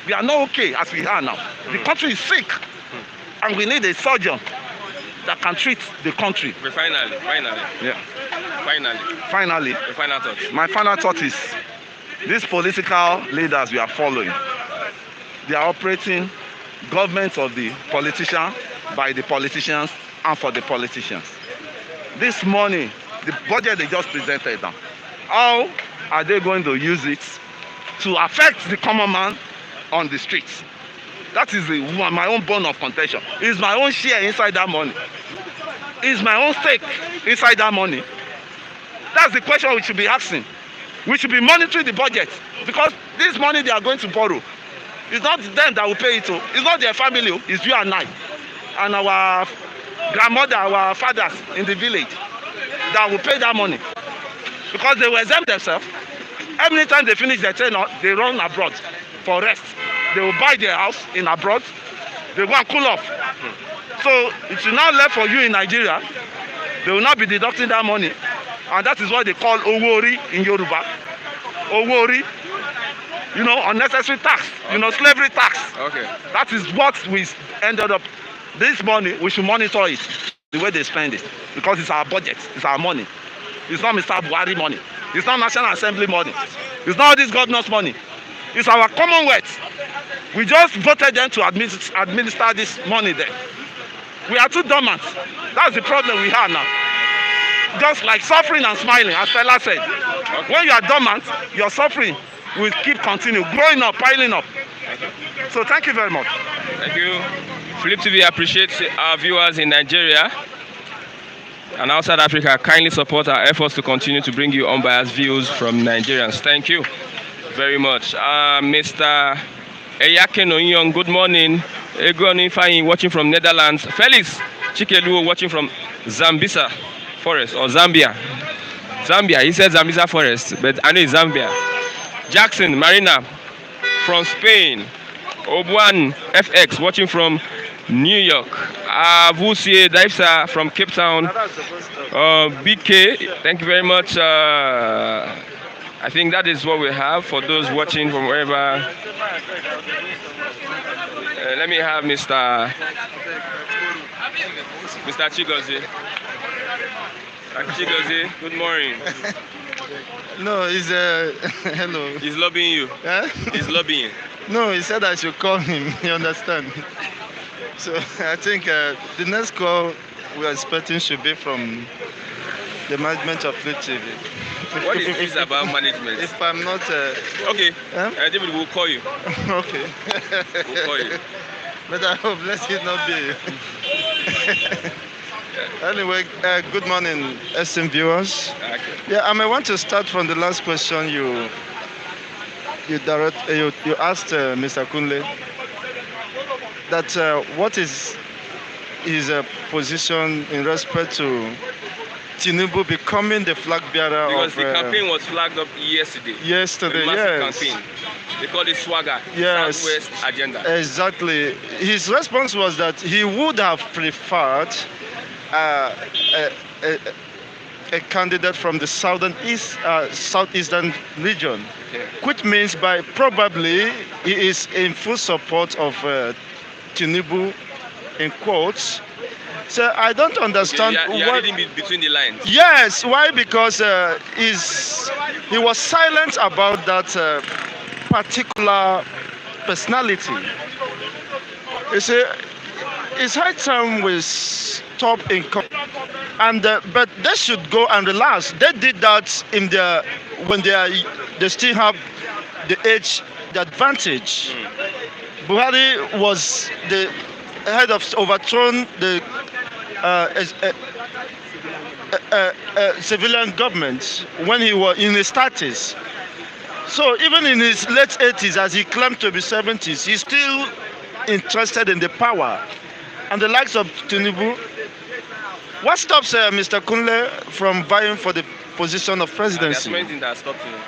We are not okay as we are now. The country is sick, and we need a surgeon that can treat the country. Finally. Yeah. Finally. Your final thoughts. My final thought is, these political leaders we are following, they are operating governments of the politicians, by the politicians, and for the politicians. This money, the budget they just presented now, how are they going to use it to affect the common man on the streets? That is my own bone of contention. It's my own share inside that money. It's my own stake inside that money. That's the question we should be asking. We should be monitoring the budget, because this money they are going to borrow, it's not them that will pay it. It's not their family. It's you and I, and our grandmother, our fathers in the village that will pay that money, because they will exempt themselves. Every time they finish their tenure, they run abroad for rest. They will buy their house in abroad. They go and cool off. So it is now left for you in Nigeria. They will not be deducting that money, and that is what they call owori in Yoruba. Owori, you know, unnecessary tax. You know, slavery tax. Okay. That is what we ended up. This money, we should monitor it, the way they spend it, because it's our budget, it's our money. It's not Mr. Buhari money. It's not National Assembly money. It's not all this governor's money. It's our commonwealth. We just voted them to administer this money there. We are too dormant. That's the problem we have now. Just like suffering and smiling, as Stella said. When you are dormant, your suffering will keep continuing, growing up, piling up. So thank you very much. Thank you. Flip TV appreciates our viewers in Nigeria and outside Africa. Kindly support our efforts to continue to bring you unbiased views from Nigerians. Thank you very much. Mr. Eyaken Onyong, good morning. Egon Ifeanyi watching from Netherlands. Felix Chikeluo watching from Zambisa Forest or Zambia. Zambia, he said Zambisa Forest, but I know it's Zambia. Jackson Marina from Spain. Obuan FX watching from New York. Vusie Daipsa from Cape Town. BK, thank you very much. I think that is what we have for those watching from wherever. Let me have Mr. Chigozie. Chigozie, good morning. No, he's hello. He's lobbying you. Huh? He's lobbying. No, he said I should call him. You understand? So I think the next call we are expecting should be from the management of Flip TV. What is this about management? If I'm not... okay, huh? David will call you. Okay. We'll call you. But I hope let it not be. Anyway, good morning, SM viewers. Okay. Yeah, I may want to start from the last question you asked Mr. Kunle. That what is his position in respect to Tinubu becoming the flag bearer because of... the campaign was flagged up yesterday. Yesterday, a massive yes. campaign. They call it swagger. Yes. Southwest agenda. Exactly. His response was that he would have preferred a candidate from the southeastern region, Okay. which means by probably he is in full support of Tinubu, in quotes. So I don't understand You are reading between the lines. Yes, why? Because he was silent about that particular personality. You see, it's high time we stop and but they should go and relax. They did that in their when they still have the age, the advantage. Buhari was the head of overthrown the civilian government when he was in his 30s. So even in his late 80s, as he claimed to be 70s, he's still interested in the power. And the likes of Tinubu, what stops Mr. Kunle from vying for the position of presidency? There's many things that stopped him.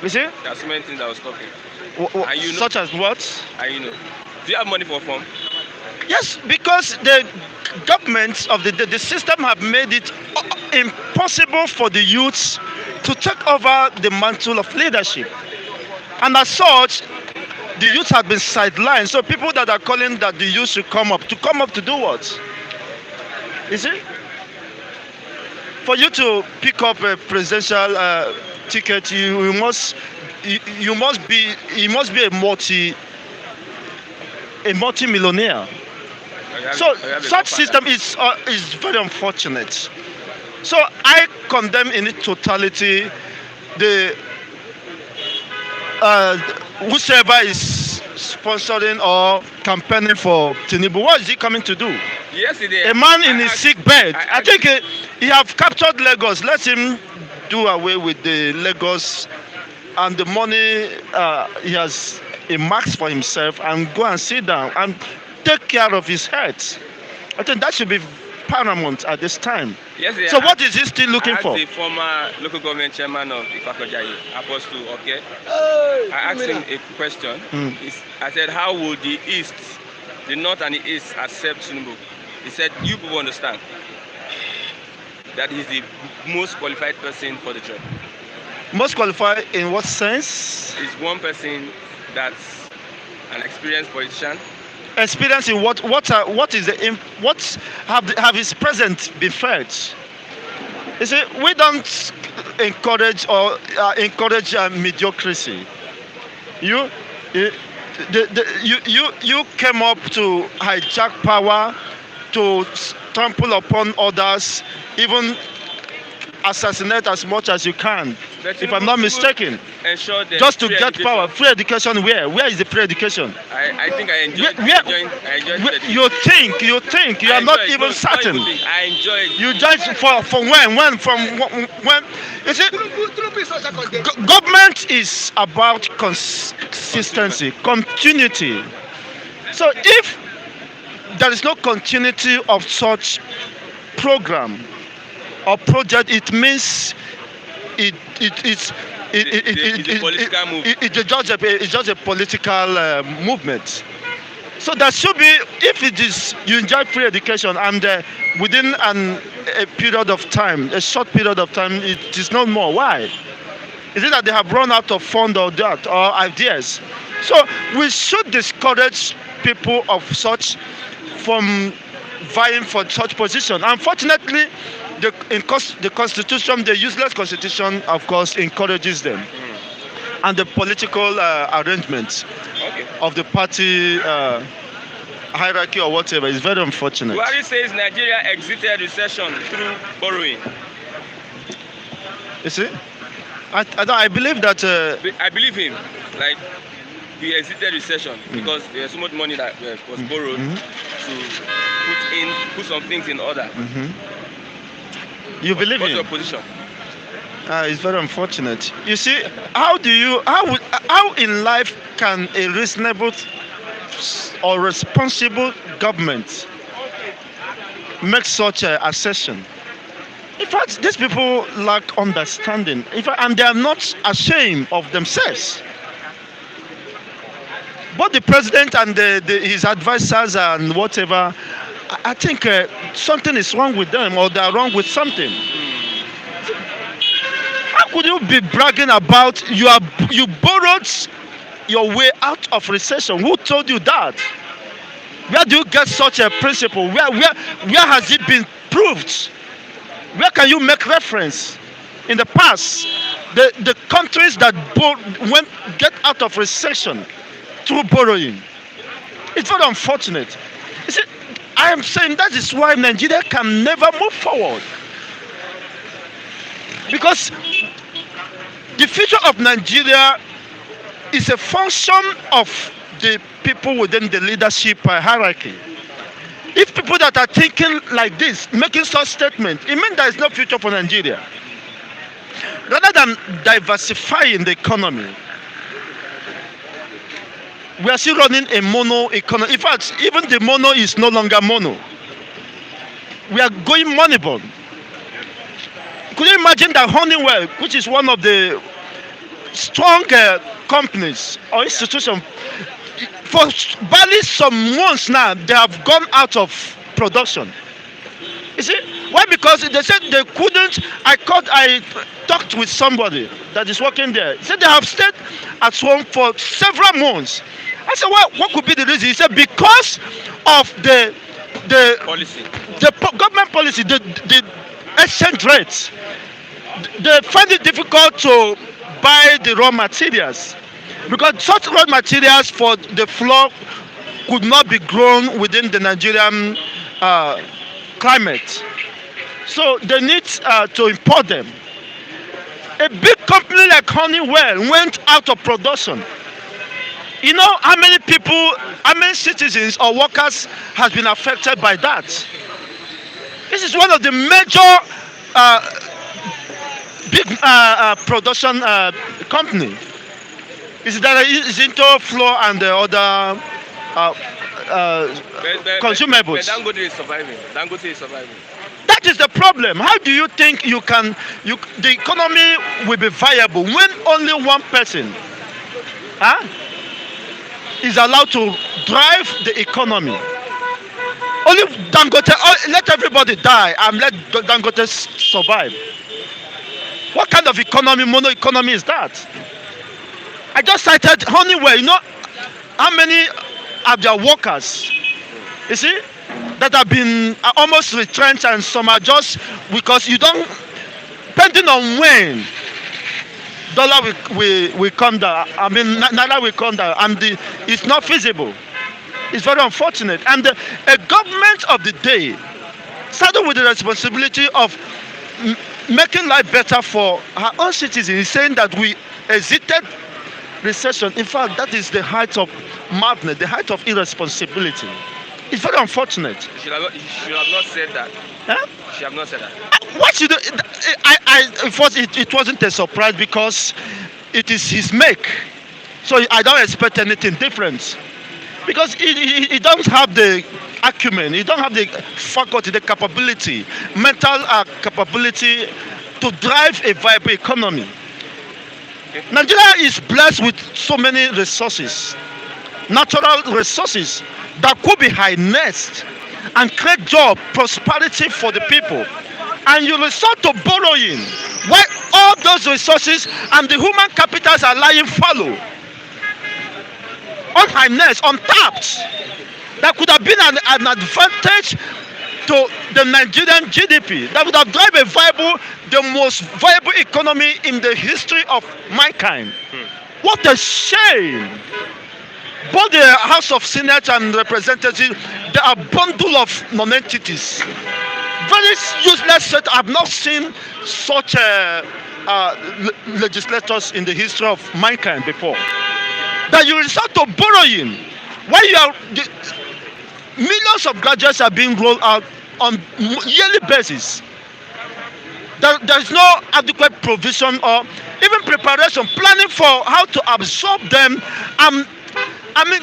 You see? There's many things that will stop him. And you know, such as what? And you know, do you have money for a form? Yes, because the governments of the system have made it impossible for the youths to take over the mantle of leadership. And as such, the youth have been sidelined. So people that are calling that the youth should come up to do what? You see? For you to pick up a presidential ticket, you must be a multi-millionaire. So such system is very unfortunate. So I condemn in its totality the whosoever is sponsoring or campaigning for Tinubu. What is he coming to do? Yesterday, a man in his sick bed. I think he have captured Lagos. Let him do away with the Lagos and the money he has earmarked for himself and go and sit down and take care of his health. I think that should be paramount at this time. Yesterday, so what is he still looking for? The former local government chairman of Ifakojayi, Apostle, okay? I asked him a question. I said, how would the East, the North and the East accept Tinubu? He said, you people understand that he's the most qualified person for the job. Most qualified in what sense? He's one person that's an experienced politician. Experience in what is the what have his presence been felt? You see, we don't encourage encourage mediocrity. You came up to hijack power, to trample upon others, even assassinate as much as you can, if I'm not mistaken, just to get power. Free education where? Where is the free education? I think I enjoyed it. You think you are not even certain. I enjoyed it. You judge for when? From when? You see, government is about consistency, continuity. So if there is no continuity of such program or project, it means it's just a political movement. So that should be, if it is you enjoy free education and within a period of time, a short period of time, it is not more. Why? Is it that they have run out of fund or that or ideas? So we should discourage people of such from vying for such position. Unfortunately, the constitution, the useless constitution, of course, encourages them. And the political arrangements of the party hierarchy or whatever is very unfortunate. Buhari says Nigeria exited recession through borrowing. You see, I believe that. I believe him. Like, we exited recession because there's so much money that was borrowed to put some things in order. You believe What's him? your position? It's very unfortunate. You see, how in life can a reasonable or responsible government make such an assertion? In fact, these people lack understanding. In fact, and they are not ashamed of themselves. Both the president and his advisors and whatever, I think something is wrong with them, or they are wrong with something. How could you be bragging about you borrowed your way out of recession? Who told you that? Where do you get such a principle? Where has it been proved? Where can you make reference? In the past, the countries that get out of recession through borrowing. It's very unfortunate. You see, I am saying that is why Nigeria can never move forward. Because the future of Nigeria is a function of the people within the leadership hierarchy. If people that are thinking like this, making such statements, it means there is no future for Nigeria. Rather than diversifying the economy, we are still running a mono economy. In fact, even the mono is no longer mono. We are going moneyball. Could you imagine that Honeywell, which is one of the strong companies or institutions, for barely some months now, they have gone out of production. You see, why? Because they said they couldn't. I talked with somebody that is working there. He said they have stayed at home for several months. I said, well, what could be the reason? He said because of the Policy. government policy, the exchange rates. They find it difficult to buy the raw materials because such raw materials for the flour could not be grown within the Nigerian climate. So they need to import them. A big company like Honeywell went out of production. You know how many people, how many citizens or workers has been affected by that? This is one of the major big production company. It's into flour and the other consumables. Dangote is surviving. Dangote is surviving. That is the problem. How do you think the economy will be viable when only one person is allowed to drive the economy? Only Dangote, let everybody die and let Dangote survive. What kind of economy, mono economy is that? I just cited Honeywell. You know how many of their workers, you see, that have been almost retrenched, and some are just because you don't, depending on when dollar will come down. I mean, naira will come down, and it's not feasible. It's very unfortunate. And a government of the day started with the responsibility of making life better for her own citizens, saying that we exited recession. In fact, that is the height of madness, the height of irresponsibility. It's very unfortunate. You should have not said that. Huh? You should have not said that. What should it wasn't a surprise because it is his make. So I don't expect anything different. Because he don't have the acumen, he don't have the faculty, the capability, mental capability to drive a viable economy. Okay. Nigeria is blessed with so many resources, natural resources that could be harnessed and create job, prosperity for the people. And you resort to borrowing, why all those resources and the human capitals are lying fallow, unharnessed, untapped. That could have been an advantage to the Nigerian GDP. That would have driven the most viable economy in the history of mankind. What a shame! Both the House of Senate and Representatives, they are a bundle of non-entities. Very useless set. I've not seen such legislators in the history of mankind before. That you resort to borrowing when millions of graduates are being rolled out on yearly basis. There is no adequate provision or even preparation, planning for how to absorb them. I mean,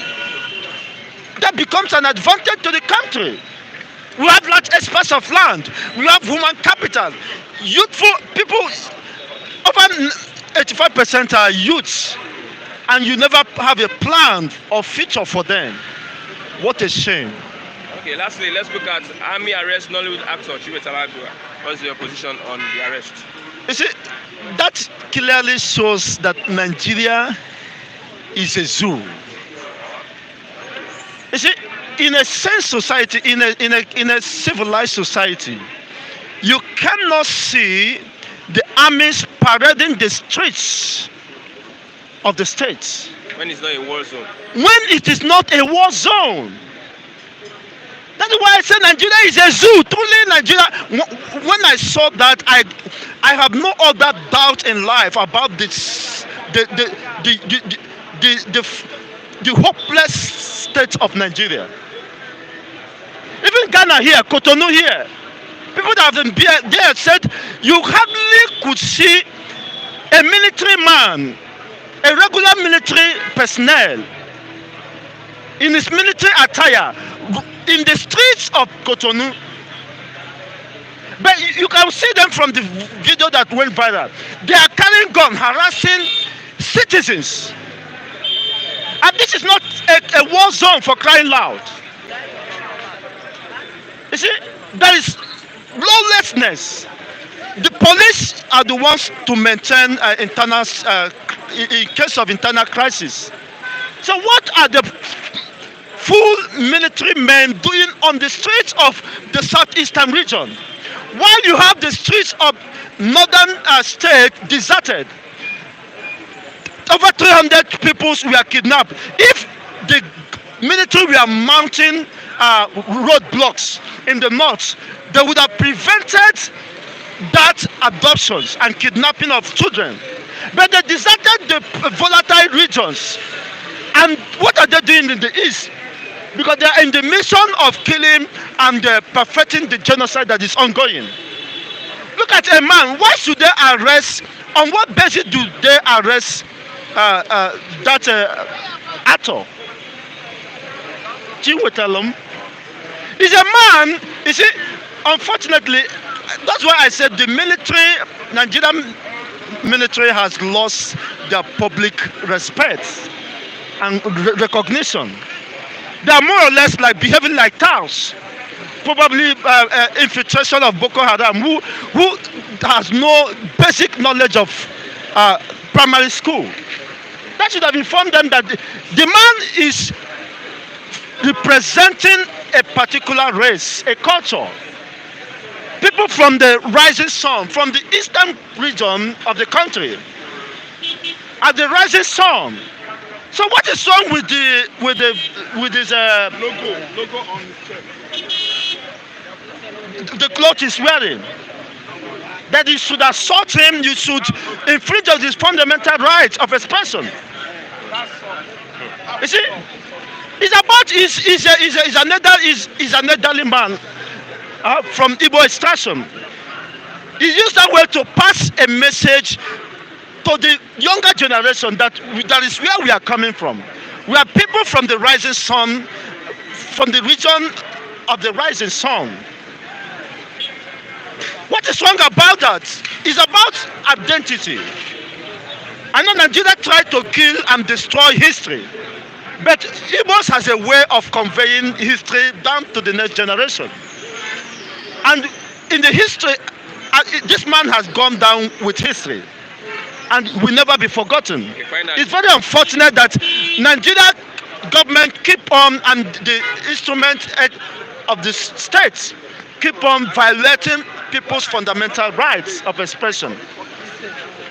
that becomes an advantage to the country. We have large expanse of land. We have human capital. Youthful people, over 85% are youths. And you never have a plan or feature for them. What a shame. Okay, lastly, let's look at army arrest Nollywood actor Chiwe Tawadua. What's your position on the arrest? You see, that clearly shows that Nigeria is a zoo. You see, in a sane society, in a civilized society, you cannot see the armies parading the streets of the states. When it's not a war zone. When it is not a war zone. That is why I say Nigeria is a zoo. Truly, Nigeria. When I saw that, I have no other doubt in life about this, the hopeless state of Nigeria. Even Ghana here, Cotonou here, people that have been there said you hardly could see a military man, a regular military personnel in his military attire in the streets of Cotonou. But you can see them from the video that went viral. They are carrying guns, harassing citizens. And this is not a war zone, for crying loud. You see, there is lawlessness. The police are the ones to maintain internal, in case of internal crisis. So what are the full military men doing on the streets of the southeastern region? While you have the streets of northern state deserted, over 300 people were kidnapped. If the military were mounting roadblocks in the north, they would have prevented that abductions and kidnapping of children. But they deserted the volatile regions. And what are they doing in the east? Because they are in the mission of killing and perfecting the genocide that is ongoing. Look at a man. Why should they arrest? On what basis do they arrest that actor? Chiwetalum is a man. You see, unfortunately, that's why I said the military, Nigerian military, has lost their public respect and recognition. They are more or less like behaving like touts. Probably infiltration of Boko Haram, who has no basic knowledge of primary school. That should have informed them that the man is representing a particular race, a culture. People from the rising sun, from the eastern region of the country, are the rising sun. So what is wrong with his Logo on his chest. the clothes he's wearing? That you should assault him, you should infringe on his fundamental rights of expression. You see, it's about he's an elderly man from Igbo extraction. He used that way to pass a message to the younger generation that is where we are coming from. We are people from the rising sun, from the region of the rising sun. What is wrong about that? It's about identity. I know Nigeria tried to kill and destroy history, but Igbos has a way of conveying history down to the next generation. And in the history, this man has gone down with history and will never be forgotten. It's very unfortunate that Nigeria government keep on, and the instrument of the states keep on violating people's fundamental rights of expression.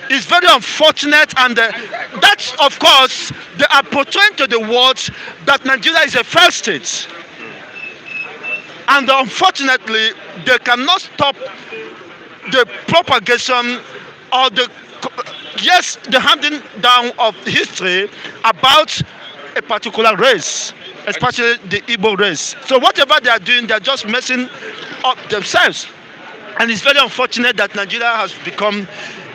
It's very unfortunate, and that's, of course, they are portraying to the world that Nigeria is a failed state. And unfortunately, they cannot stop the propagation or the handing down of history about a particular race, especially the Igbo race. So whatever they are doing, they are just messing up themselves. And it's very unfortunate that Nigeria has become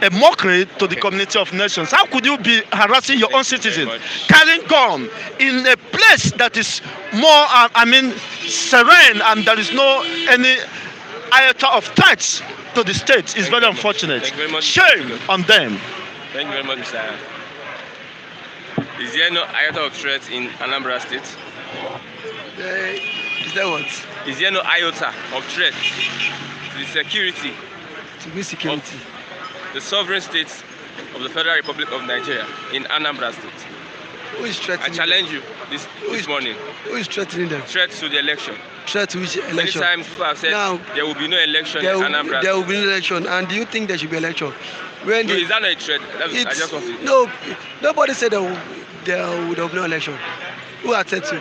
a mockery to the community of nations. How could you be harassing your own citizens, carrying gun in a place that is more, serene, and there is no any iota of threats to the state? It's very unfortunate. Shame on them. Thank you very much, Mr. Is there no iota of threat in Anambra State? Is that what? Is there no iota of threat to the security? To be security. Of the sovereign states of the Federal Republic of Nigeria in Anambra State? Who is threatening I challenge you this morning. Who is threatening them? Threat to the election. Threat to which election? Many times people have said now, there will be no election in Anambra. There will be no election. And do you think there should be election? Is that not a threat? I just want to... No, nobody said there there will be no election? Who has said so?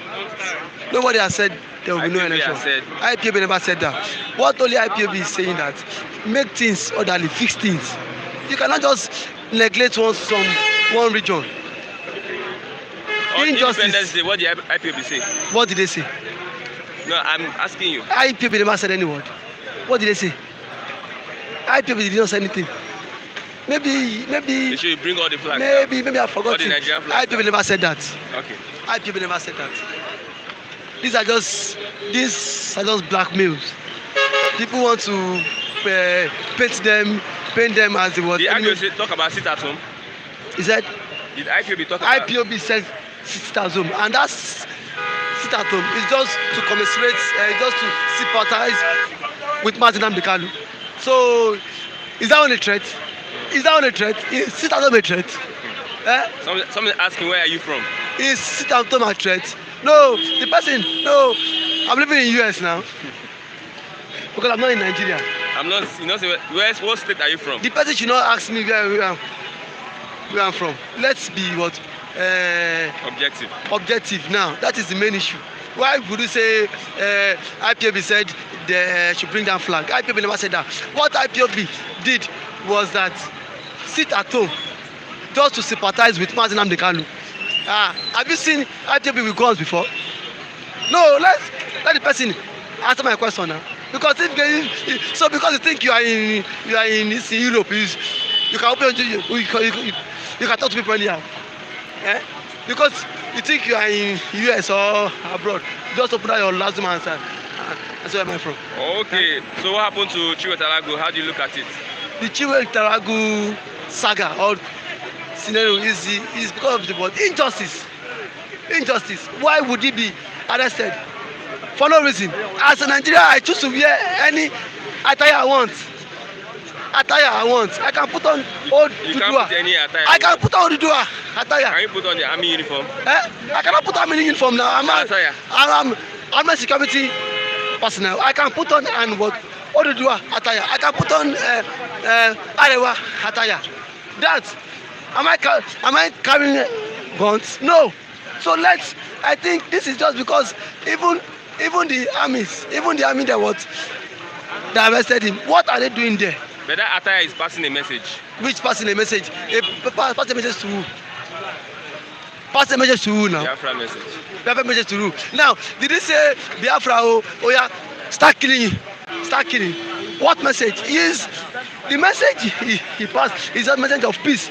Nobody has said there will be no IPOB election. has said- IPOB never said that. What only IPOB is saying that make things orderly, fix things. You cannot just neglect one region. On Injustice. Independence Day, what did IPOB say? What did they say? No, I'm asking you. IPOB never said any word. What did they say? IPOB did not say anything. Maybe They should bring all the flags. maybe I All forgot the it. Nigerian flags. IPOB never said that. Okay. IPOB never said that. These are just blackmails. People want to paint them as the word. Did IPOB talk about sit at home? He said Did IPOB talk about? IPOB says sit at home, and that's sit at home is just to commiserate, just to sympathize with Martin Ambikalu. So is that only threat? Is that only threat? Is sit at home a threat? Somebody asking where are you from? Is sit at home a threat? No, the person. No, I'm living in US now because I'm not in Nigeria. I'm not. You know, say what state are you from? The person should not ask me where I'm from. Let's be what Objective. objective now. That is the main issue. Why would you say IPOB said they should bring down flag? IPOB never said that. What IPOB did was that sit at home just to sympathize with Martin Ambikalu. Have you seen IPOB with guns before? No, let the person answer my question now. Because because you think you are in Europe, you can open you can talk to people anyhow. Because you think you are in US or abroad, just open out your last answer. That's where am I from. Okay. So what happened to Chiwo Taragu? How do you look at it? The Chiwo Taragu saga or scenario is because of the word injustice. Injustice. Why would he be arrested? For no reason. As a Nigerian, I choose to wear any attire I want. I can put on old You Dudua. can't put any attire. I can put on Dudua attire. Can you put on the army uniform? I cannot put on any uniform now. I'm a security personnel. I can put on and what Dudua attire. I can put on Arewa attire. That am I carrying guns? No. So I think this is just because even the army that arrested him, what are they doing there? But that attire is passing a message. Which passing a message? Pass a message to who? Pass a message to who now? Biafra message. Biafra message to who? Now, did he say Biafra, oh yeah, start killing? What message? The message he passed is a message of peace.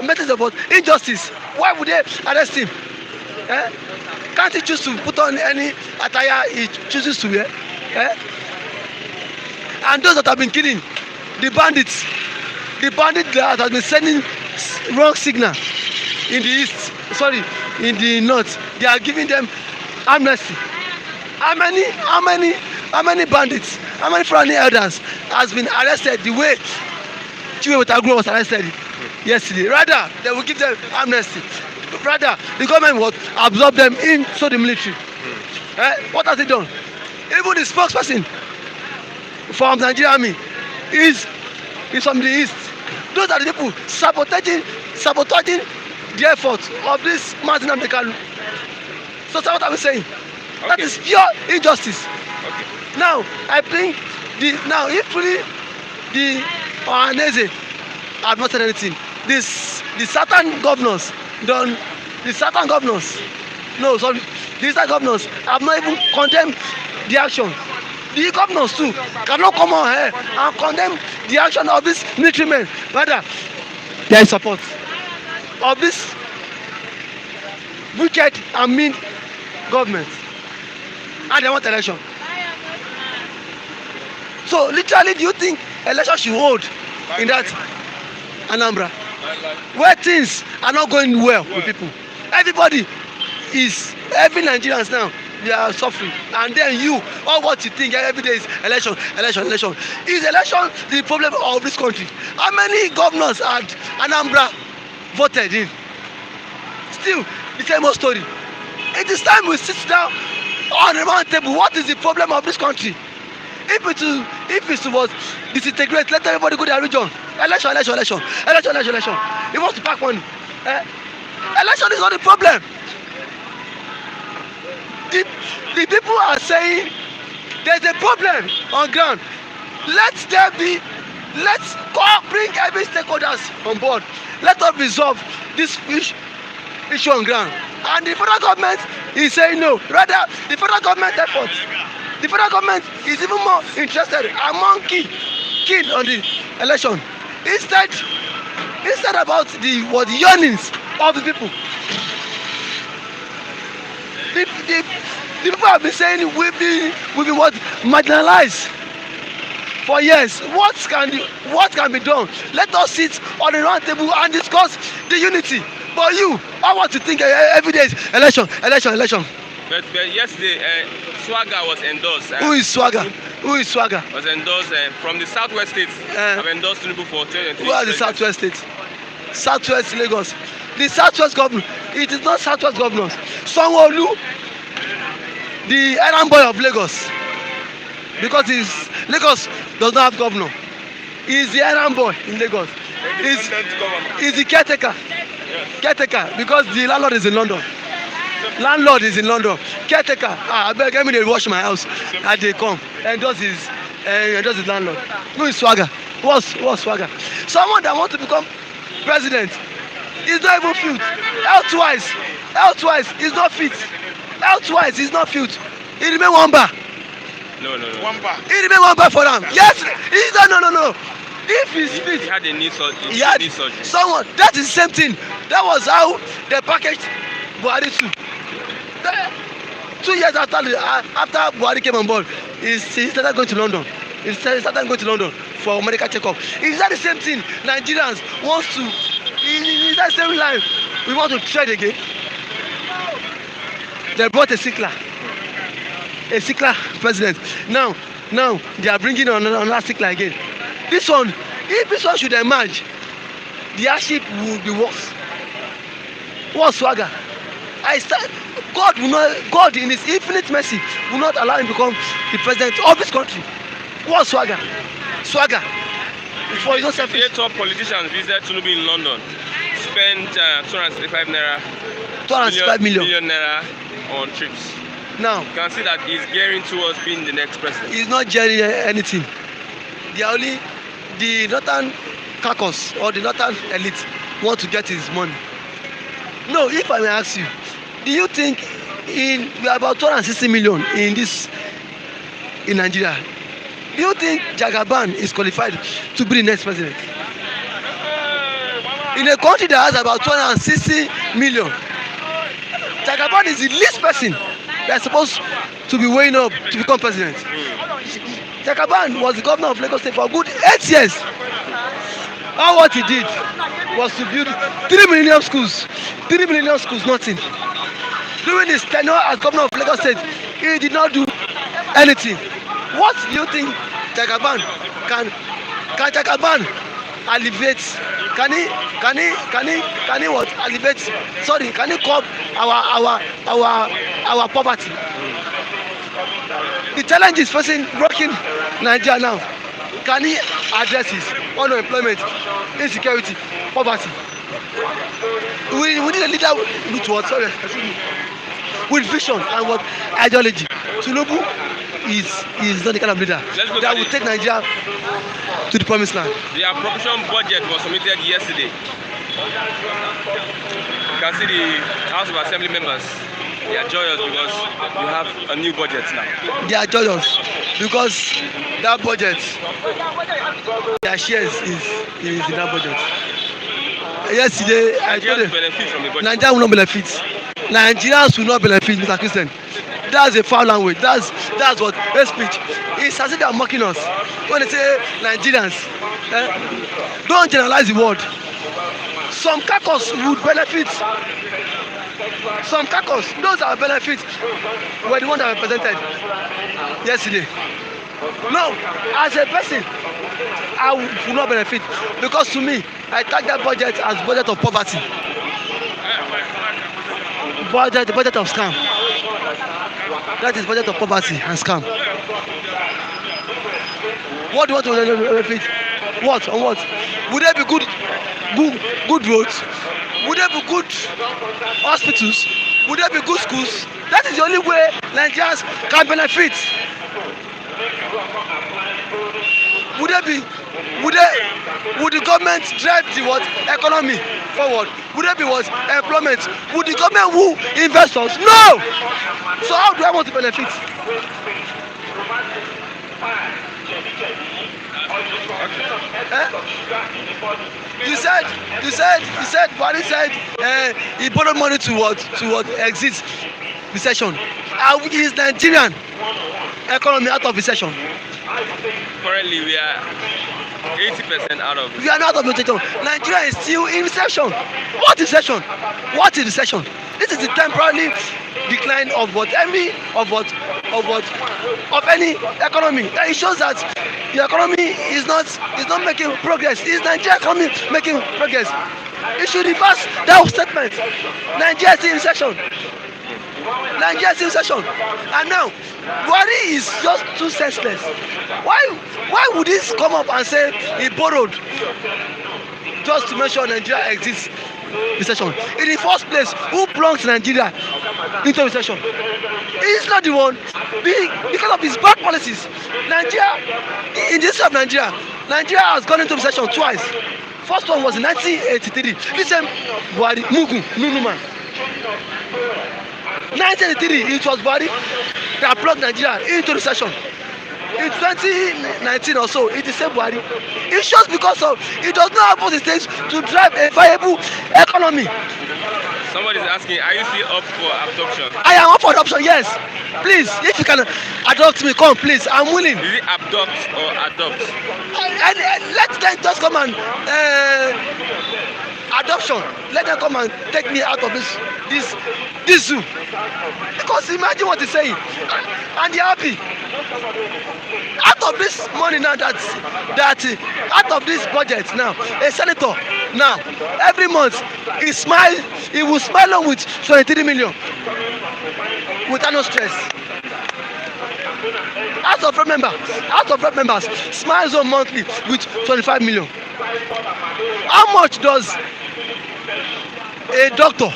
A message about injustice. Why would they arrest him? Can't he choose to put on any attire he chooses to wear? And those that have been killing, the bandits that have been sending wrong signal in the north, they are giving them amnesty. How many bandits, how many Fulani elders has been arrested the way Chiwo Taragu was arrested yesterday? Rather, they will give them amnesty. Rather, the government will absorb them into the military. What has it done? Even the spokesperson from the Nigerian army is from the east. Those are the people sabotaging the efforts of this Martin Ambikalu. So that's what I'm saying. Okay. That is pure injustice. Okay. Now I think if really the Ohaneze have not said anything, the Southern governors have not even condemned the action. The governors too cannot come on here and condemn the action of these military men. Rather, they are in support of this wicked and mean government, and they want election. So literally, do you think election should hold in that Anambra, where things are not going well with people? Every Nigerians now, they are suffering, and then all what you think every day is election. Is election the problem of this country? How many governors had Anambra voted in? Still the same old story. It is time we sit down on the round table. What is the problem of this country? If it was disintegrate, let everybody go to their region. Election. He wants to pack money. Election is not the problem. The people are saying there's a problem on ground. Let's bring every stakeholders on board. Let us resolve this issue on ground. And the federal government is saying no. Rather, the federal government effort. The federal government is even more interested among key on the election. Instead about the yearnings of the people. The people have been saying we've been marginalized for years. What can be done? Let us sit on the round table and discuss the unity. But I want to think every day is election. But yesterday, Swagger was endorsed. Who is Swagger? Was endorsed from the southwest states. Have endorsed Tinubu for 2023. Who are the southwest states? Southwest Lagos. The southwest governor. It is not southwest governors. Sanwo-Olu, the errand boy of Lagos, because Lagos does not have governor. He is the errand boy in Lagos. He's the caretaker. Caretaker, because the landlord is in London. Caretaker. I beg me to wash my house. And they come and does his landlord. Who is Swagger? What's Swagger? Someone that wants to become president is not even fit. Health-wise, is not fit. Health-wise, is not fit. He remain one bar. No. He remain one bar for them. Yes, he's no. If he's fit, he had a knee surgery. Someone, that is the same thing. That was how they packaged Buhari too. 2 years after Buhari came on board, he started going to London. He started going to London for medical checkup. Is that the same thing? Nigerians wants to. Is that the same line? We want to trade again. They brought a sickler president. Now they are bringing on another sickler again. This one, if this one should emerge, the hardship will be worse. What's Swagger? God in his infinite mercy will not allow him to become the president of this country. What's Swagger? For his own selfish. 8 top politicians visited Tinubu in London. Spent 265 million naira on trips. Now you can see that he's gearing towards being the next president. He's not gearing anything. The northern caucus or the northern elite want to get his money. No, if I may ask you, do you think we are about 260 million in Nigeria? Do you think Jagaban is qualified to be the next president? In a country that has about 260 million, Jagaban is the least person that's supposed to be weighing up to become president. Jagaban was the governor of Lagos State for a good 8 years. All what he did was to build 3 million schools. 3 million schools, nothing. During his tenure as governor of Lagos State, he did not do anything. What do you think Jagaban can Jagaban alleviate? Can he what alleviate? Sorry, can he curb our poverty? The challenge is facing rocking Nigeria now. Can he address his unemployment, insecurity, poverty? We need a leader with what? Sorry, with vision and what ideology. Tinubu is not the kind of leader that will take Nigeria to the promised land. The appropriation budget was submitted yesterday. You can see the House of Assembly members. They are joyous because you have a new budget now. They are joyous because that budget, their shares is in that budget. Yesterday, I told them, Nigeria will not benefit. Nigerians will not benefit, Mr. Christian. That's a foul language. That's what hate speech. It's as if they are mocking us. When they say Nigerians, don't generalize the word. Some caucus would benefit. Some caucus, those that benefit were the ones that were presented yesterday. No, as a person, I will not benefit because to me, I tag that budget as budget of poverty. Budget of scam. That is budget of poverty and scam. What do you want to benefit? What? On what? Would there be good roads? Would there be good hospitals? Would there be good schools? That is the only way Nigerians can benefit. Would there be? Would the government drive the what economy forward? Would there be what employment? Would the government woo investors? No. So how do I want to benefit? You said Buhari said he borrowed money to what exit recession. How is Nigerian economy out of recession? Currently, we are 80% out of it. We are not out of recession. Nigeria is still in recession. What is recession? What is recession? This is the temporary decline of any economy. It shows that the economy is not making progress. Is Nigeria economy making progress? It should reverse that statement. Nigeria is in recession. Nigeria is in recession. And now Buhari is just too senseless. Why would he come up and say he borrowed just to make sure Nigeria exists recession? In the first place, who plunged Nigeria into recession? He is not the one. Because of his bad policies, Nigeria, in the history of Nigeria has gone into recession twice. First one was in 1983. This same Buhari, Mugu, Nunuman. 1983, it was Buhari that plunged Nigeria into recession. In 2019 or so, it is same Buhari. It's just because of it does not have what it takes to drive a viable economy. Somebody is asking, are you still up for adoption? I am up for adoption, yes. Please, if you can adopt me, come, please. I'm willing. Is it abduct or adopt? Let them just come and adoption. Let them come and take me out of this zoo. Because imagine what he's saying, and they're happy. Out of this money now, that out of this budget now, a senator now every month he will smile on with 23 million without no stress. House of Rep members smiles on monthly with 25 million. How much does a doctor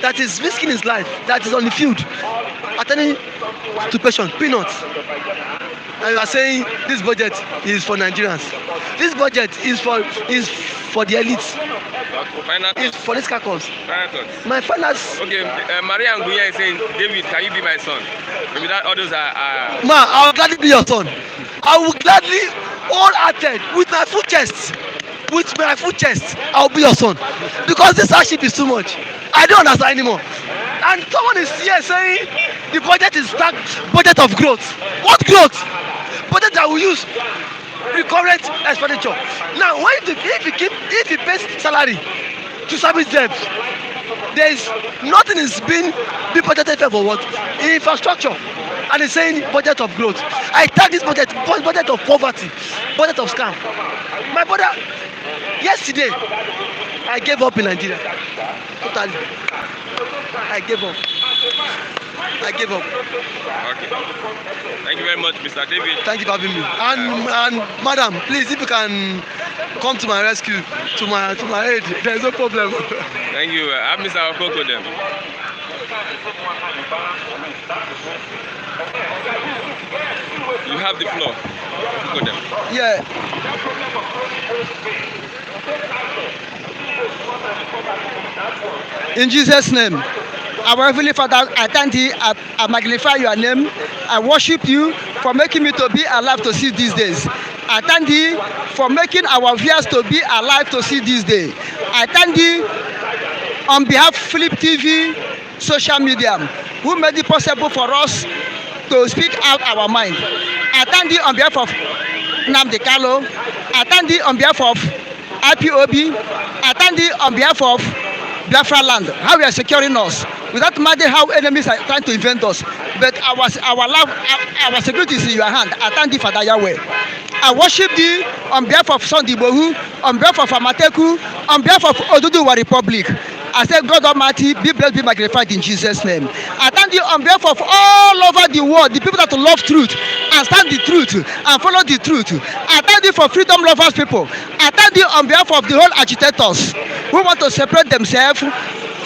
that is risking his life, that is on the field, attending to patient, peanuts? And you are saying this budget is for Nigerians. This budget is for the elites. It's for these cacos. My finance. Okay, Maria Nguyen is saying, David, can you be my son? Maybe that others are. Ma, I will gladly be your son. I will gladly, wholehearted, with my full chest. With my full chest, I will be your son. Because this hardship is too much. I don't understand anymore. And someone is here saying the budget is budget of growth. What growth? Budget that we use recurrent expenditure. Now, if he pays salary to service debt, there is nothing is being budgeted for what? Infrastructure. And he's saying budget of growth. I tag this budget of poverty, budget of scam. My brother, yesterday I gave up in Nigeria. Totally. I gave up. Okay. Thank you very much, Mr. David. Thank you for having me. And madam, please, if you can come to my rescue, to my aid, there is no problem. Thank you. I'm Mr. Okoko then. You have the floor. Okoko them. Yeah. In Jesus' name, our Heavenly Father, I thank thee, I magnify your name, I worship you for making me to be alive to see these days. I thank thee for making our viewers to be alive to see this day. I thank thee on behalf of Philip TV, social media, who made it possible for us to speak out our mind. I thank thee on behalf of Nnamdi Kanu. I thank thee on behalf of IPOB. I thank thee on behalf of Biafra land, how we are securing us. Without matter how enemies are trying to invent us, but our security is in your hand. I thank thee, Father Yahweh. I worship thee on behalf of Sunday Bohu, on behalf of Amateku, on behalf of Oduduwa Republic. I say, God Almighty, be blessed, be magnified in Jesus' name. I thank you on behalf of all over the world, the people that love truth and stand the truth and follow the truth. I thank you for freedom lovers people. I thank attend you on behalf of the whole agitators who want to separate themselves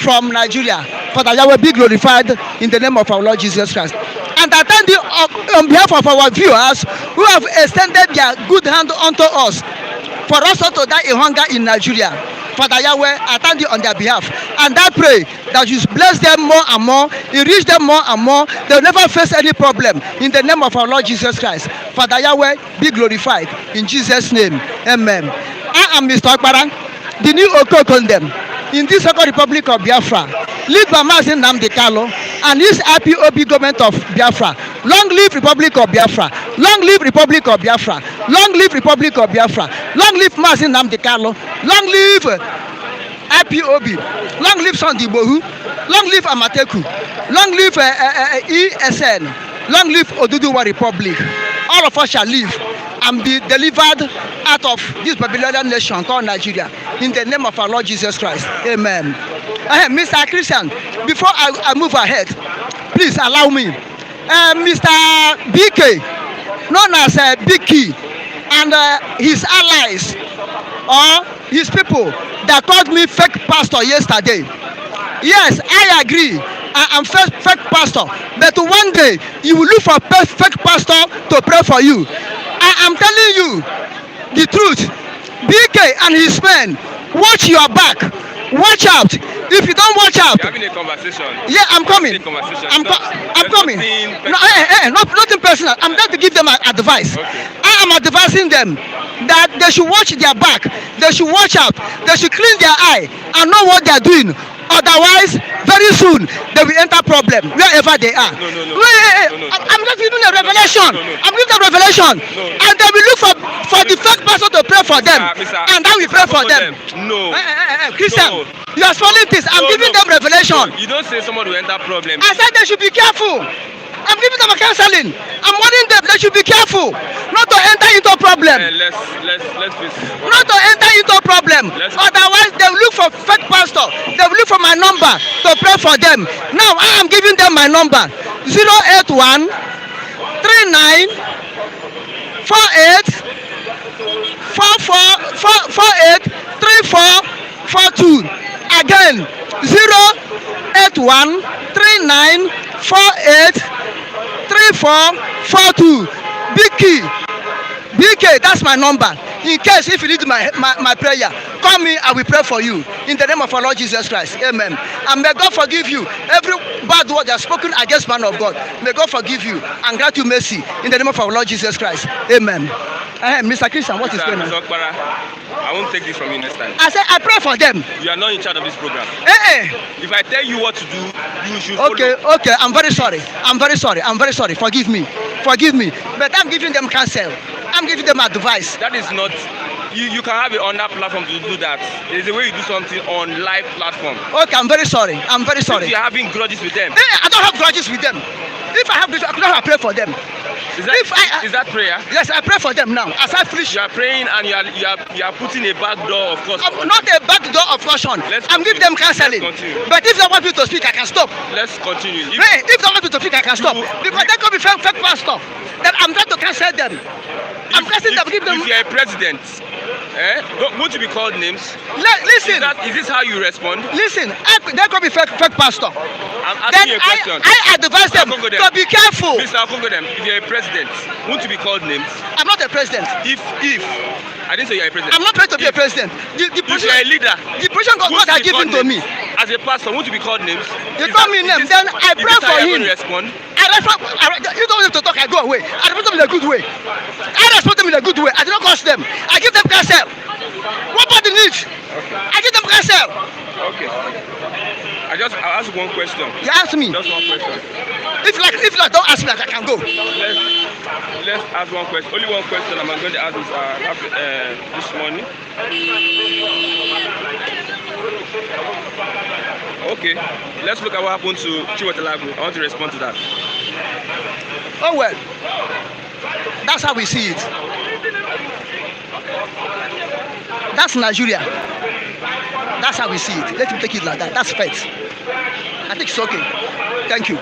from Nigeria. Father Yahweh, be glorified in the name of our Lord Jesus Christ. And I thank you on behalf of our viewers who have extended their good hand unto us for us not to die in hunger in Nigeria. Father Yahweh, I thank you on their behalf. And I pray that you bless them more and more, enrich them more and more. They will never face any problem in the name of our Lord Jesus Christ. Father Yahweh, be glorified in Jesus' name. Amen. I am Mr. Akbara, the new Okokondem in this Second Republic of Biafra, lead by Mazin Nnamdi Kanu and this IPOB government of Biafra. Long live Republic of Biafra. Long live Republic of Biafra. Long live Republic of Biafra. Long live Mazin Nnamdi Kanu. Long live IPOB. Long live Sunday Igbohu. Long live Amateku. Long live ESN. Long live Oduduwa Republic. All of us shall live and be delivered out of this Babylonian nation called Nigeria. In the name of our Lord Jesus Christ. Amen. Mr. Christian, before I move ahead, please allow me. Mr. BK, known as Biki, and his allies or his people that called me fake pastor yesterday. Yes, I agree. I am fake pastor, but one day you will look for a fake pastor to pray for you. I am telling you the truth. BK and his men, watch your back. Watch out. If you don't watch out, You're having a conversation. yeah, I'm coming. I'm coming. No, nothing personal. I'm there to give them advice. Okay. I am advising them that they should watch their back. They should watch out. They should clean their eye and know what they are doing. Otherwise, very soon they will enter problem wherever they are. No. I'm just giving a revelation. I'm giving a revelation, and they will look for the fake person to pray for them, and then we pray for them. No. Christian, No. you are spoiling this. I'm giving them revelation. You don't say someone will enter problem. I said they should be careful. I'm giving them a counseling. I'm warning them they should be careful not to enter into a problem. Let's face it. Not to enter into a problem. Otherwise, they will look for fake pastor. They will look for my number to pray for them. Now I am giving them my number: 081 39 48 44 48 34 42. Again, 081 39 48 3442. BK, that's my number. In case if you need my prayer, call me, I will pray for you. In the name of our Lord Jesus Christ. Amen. And may God forgive you every bad word that has spoken against man of God. May God forgive you and grant you mercy. In the name of our Lord Jesus Christ. Amen. Mr. Christian, what is going on? Mr. Okpara, I won't take this from you next time. I said I pray for them. You are not in charge of this program. Hey. If I tell you what to do, you should follow. Okay. I'm very sorry. Forgive me. But I'm giving them counsel. I'm giving them advice. That is not. You can have it on that platform to do that. There's a way you do something on live platform. Okay, I'm very sorry. If you're having grudges with them. I don't have grudges with them. If I have grudges, I could not have prayed for them. Is that prayer? Yes, I pray for them now. As I finish, You are praying and you are putting a back door of course. not a back door of caution. I'm giving them counseling. Let's continue. But if they want me to speak, I can stop. Let's continue. If they want me to speak, I can stop. Because they could be fake pastor. Then I'm trying to cancel them. I'm casting them. Give them. If you're a president, won't you be called names? Listen. Is this how you respond? Listen. They could be fake pastor. I'm Then asking you a question. I advise them to be careful. Mr. Akongodem, if you're a president, won't you be called names? I'm not a president. If I didn't say you're a president. I'm not trying to be a president. If you're a leader, the position God has given to me. As a pastor, won't you be called names? You call me name, then I pray for him. Respond? You don't need to talk, I go away. I respond them in a good way. I do not curse them. I give them counsel. What about the needs? I give them counsel. Okay. I'll ask one question. You ask me. Just one question. If like don't ask me, like I can go. Let's ask one question. Only one question I'm going to ask this morning. Okay. Let's look at what happened to Chiwetalagu. I want to respond to that. Oh well. That's how we see it. That's Nigeria. That's how we see it. Let him take it like that. That's faith. I think it's okay. Thank you.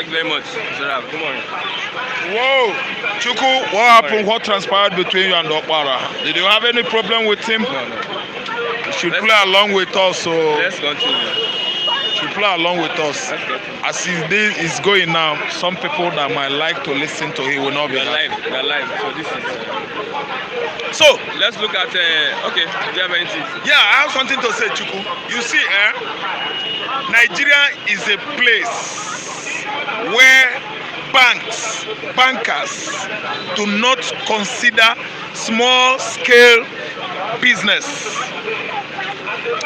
Thank you very much, Mr. Rab. Good morning. Whoa, Chuku, what happened? What transpired between you and Okpara? Did you have any problem with him? No, no. You should play along with us. So Let's continue. you should play along with us. Let's continue. As his day is going now, some people that might like to listen to him will not be We are happy. live. We are live. So this is. So Let's look at. Okay. Do you have anything? yeah, I have something to say, Chuku. You see, Nigeria is a place where bankers do not consider small scale business.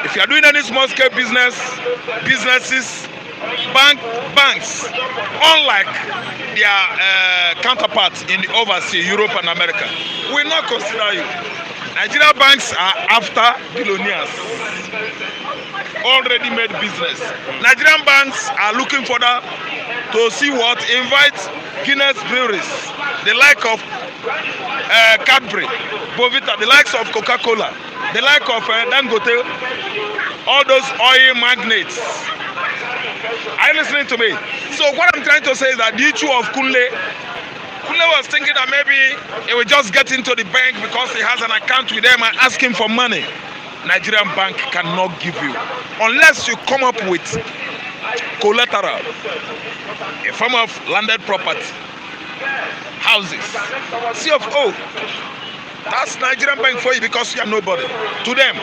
If you are doing any small scale businesses, banks, unlike their counterparts in the overseas, Europe and America, will not consider you. Nigerian banks are after billionaires, already made business. Nigerian banks are looking for that to see what invite Guinness breweries, the like of Cadbury, Bovita, the likes of Coca-Cola, the like of Dangote, all those oil magnates. Are you listening to me? So what I'm trying to say is that the issue of Kunle was thinking that maybe he will just get into the bank because he has an account with them and ask him for money. Nigerian bank cannot give you unless you come up with collateral, a form of landed property, houses, CFO. That's Nigerian bank for you because you are nobody to them.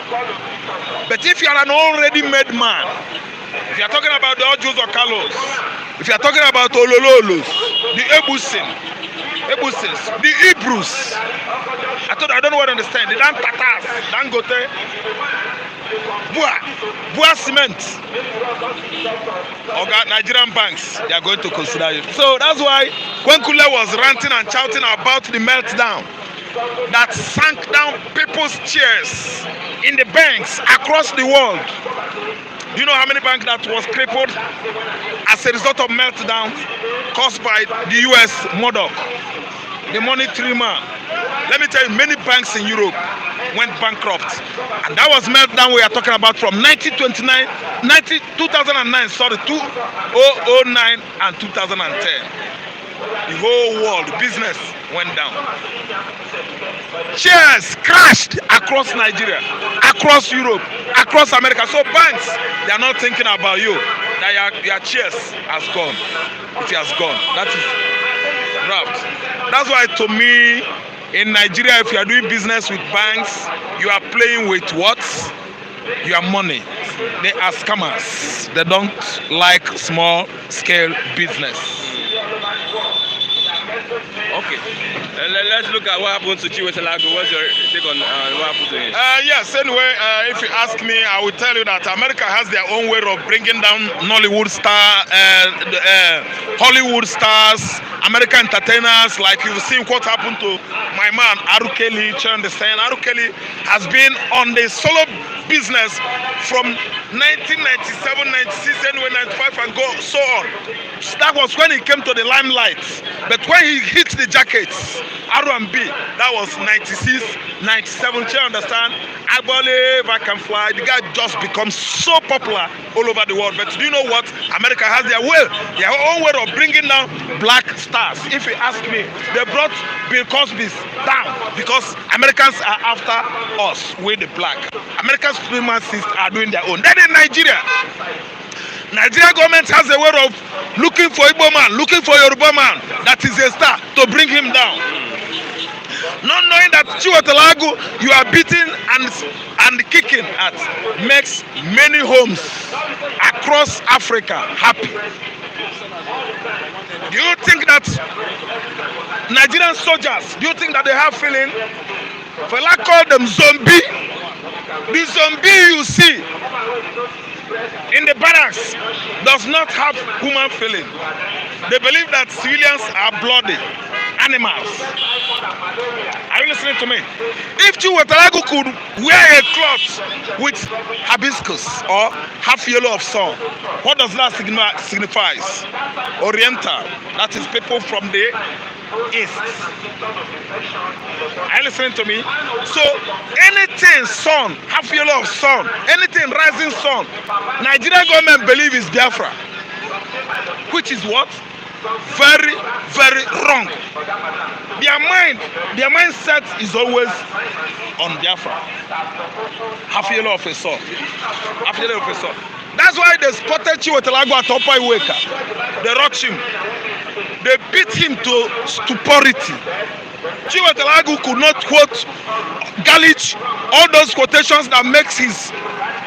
But if you are an already made man, if you are talking about the Ojus or Kalos, if you are talking about Olololos, the Ebusins, the Hebrews, I don't know what to understand. The Dan Tatars, Dangote, Bua Cement, or Nigerian banks, they are going to consider you. So that's why when Kule was ranting and shouting about the meltdown that sank down people's chairs in the banks across the world. Do you know how many banks that was crippled as a result of meltdown caused by the US Murdoch, the money trimmer? Let me tell you, many banks in Europe went bankrupt. And that was meltdown we are talking about from 2009, sorry, 2009 and 2010. The whole world, business went down. Shares crashed across Nigeria, across Europe, across America. So banks, they are not thinking about you. That your shares has gone. It has gone. That is wrapped. That's why to me, in Nigeria, if you are doing business with banks, you are playing with what? Your money. They are scammers. They don't like small scale business. Okay. Let's look at what happened to Chiwetalago. What's your take on what happened to him? Yes, anyway, if you ask me, I will tell you that America has their own way of bringing down Nollywood Hollywood stars, American entertainers. Like you've seen what happened to my man, Arukeli. You understand? Arukeli has been on the solo business from 1997, 96, anyway, 95 and go so on. That was when he came to the limelight. But when he hit the jackets, R&B, that was 96, 97. You understand? I believe I can fly. The guy just becomes so popular all over the world. But do you know what? America has their own way of bringing down black stars. If you ask me, they brought Bill Cosby's down because Americans are after us with the black. American supremacists are doing their own. Then in Nigeria, Nigeria government has a way of looking for Igbo man, looking for Yoruba man that is a star to bring him down. Not knowing that Chiwetalago you are beating and kicking at makes many homes across Africa happy. Do you think that Nigerian soldiers, do you think that they have feeling? Fela call them zombie. The zombie you see in the barracks does not have human feeling. They believe that civilians are bloody animals. Are you listening to me? If Chiwetalago could wear a cloth with hibiscus or half yellow of sun, what does that signify? Oriental. That is people from the east. Are you listening to me? So anything sun, half yellow of sun, anything rising sun, Nigerian government believe is Biafra, which is what? very, very wrong. Their mindset is always on Biafra. Half a yellow of a sword. Half a yellow of a sword. That's why they spotted Chiwetelagu at Upper Iweka. They rocked him. They beat him to stupidity. Chiwetelagu could not quote Galich, all those quotations that makes his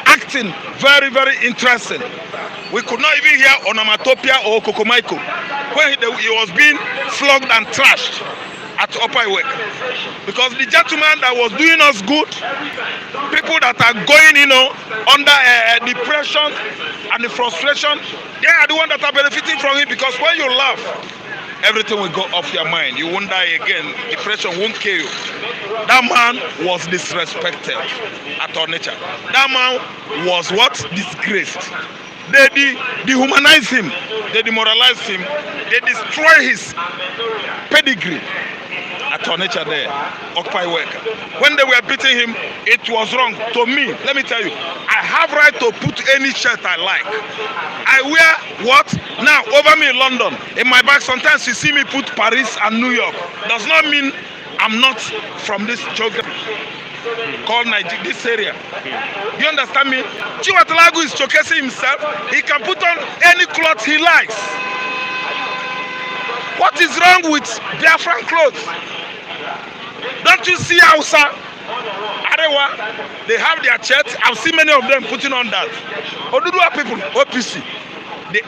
acting very, very interesting. We could not even hear onomatopoeia or kokomaiko when he was being flogged and trashed at Upper Iweka. Because the gentleman that was doing us good, people that are going, under depression and the frustration, they are the ones that are benefiting from it. Because when you laugh, everything will go off your mind. You won't die again. Depression won't kill you. That man was disrespected at our nature. That man was what? Disgraced. They dehumanize him. They demoralize him. They destroy his pedigree at our nature there. Occupy work. When they were beating him, it was wrong. To me, let me tell you, I have right to put any shirt I like. I wear what? Now, over me in London. In my bag, sometimes you see me put Paris and New York. Does not mean I'm not from this geography called Nigeria, this area. You understand me? Chiwetelagu is showcasing himself. He can put on any clothes he likes. What is wrong with Biafran clothes? Don't you see Hausa, Arewa? They have their shirts. I've seen many of them putting on that. Oduduwa people, OPC. The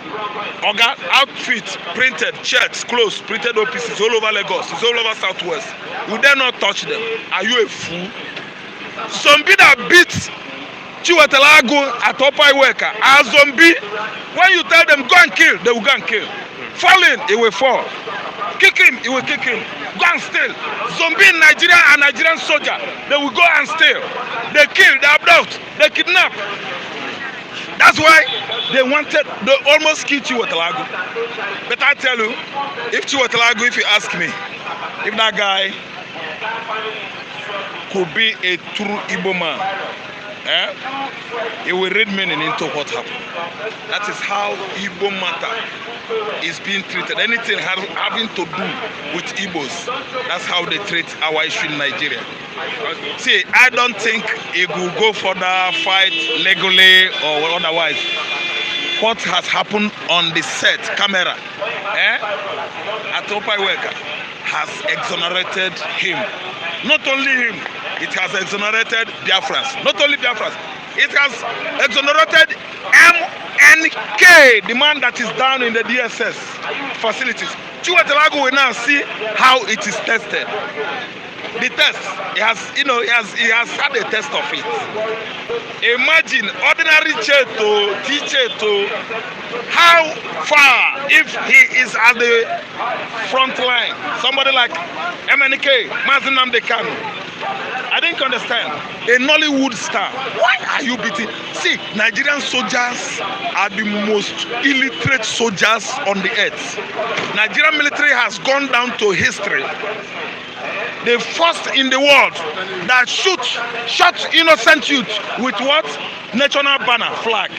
Oga outfit, printed shirts, clothes, printed OPCs all over Lagos, it's all over Southwest. You dare not touch them. Are you a fool? Zombie that beats Chiwetelagu at Upper Iweka are zombie. When you tell them go and kill, they will go and kill. Falling, he will fall. Kick him, he will kick him. Go and steal. Zombie in Nigeria and Nigerian soldier, they will go and steal. They kill, they abduct, they kidnap. That's why they almost kill Chiwetelagu. But I tell you, if Chiwetelagu, if you ask me, if that guy could be a true Igbo man, he will read meaning into what happened. That is how Igbo matter is being treated. Anything having to do with Igbos, that's how they treat our issue in Nigeria. See, I don't think it will go for the fight legally or otherwise. What has happened on the set, camera, at Upper Iweka has exonerated him. Not only him, it has exonerated Biafrans. Not only Biafrans, it has exonerated MNK, the man that is down in the DSS facilities. Chiwetelagu will now see how it is tested. The test, he has had a test of it. Imagine ordinary Cheto, T-Cheto, how far if he is at the front line. Somebody like MNK, Mazi Nnamdi Kanu. I didn't understand. A Nollywood star. Why are you beating? See, Nigerian soldiers are the most illiterate soldiers on the earth. Nigerian military has gone down to history. The first in the world that shot innocent youth with what? National banner, flag,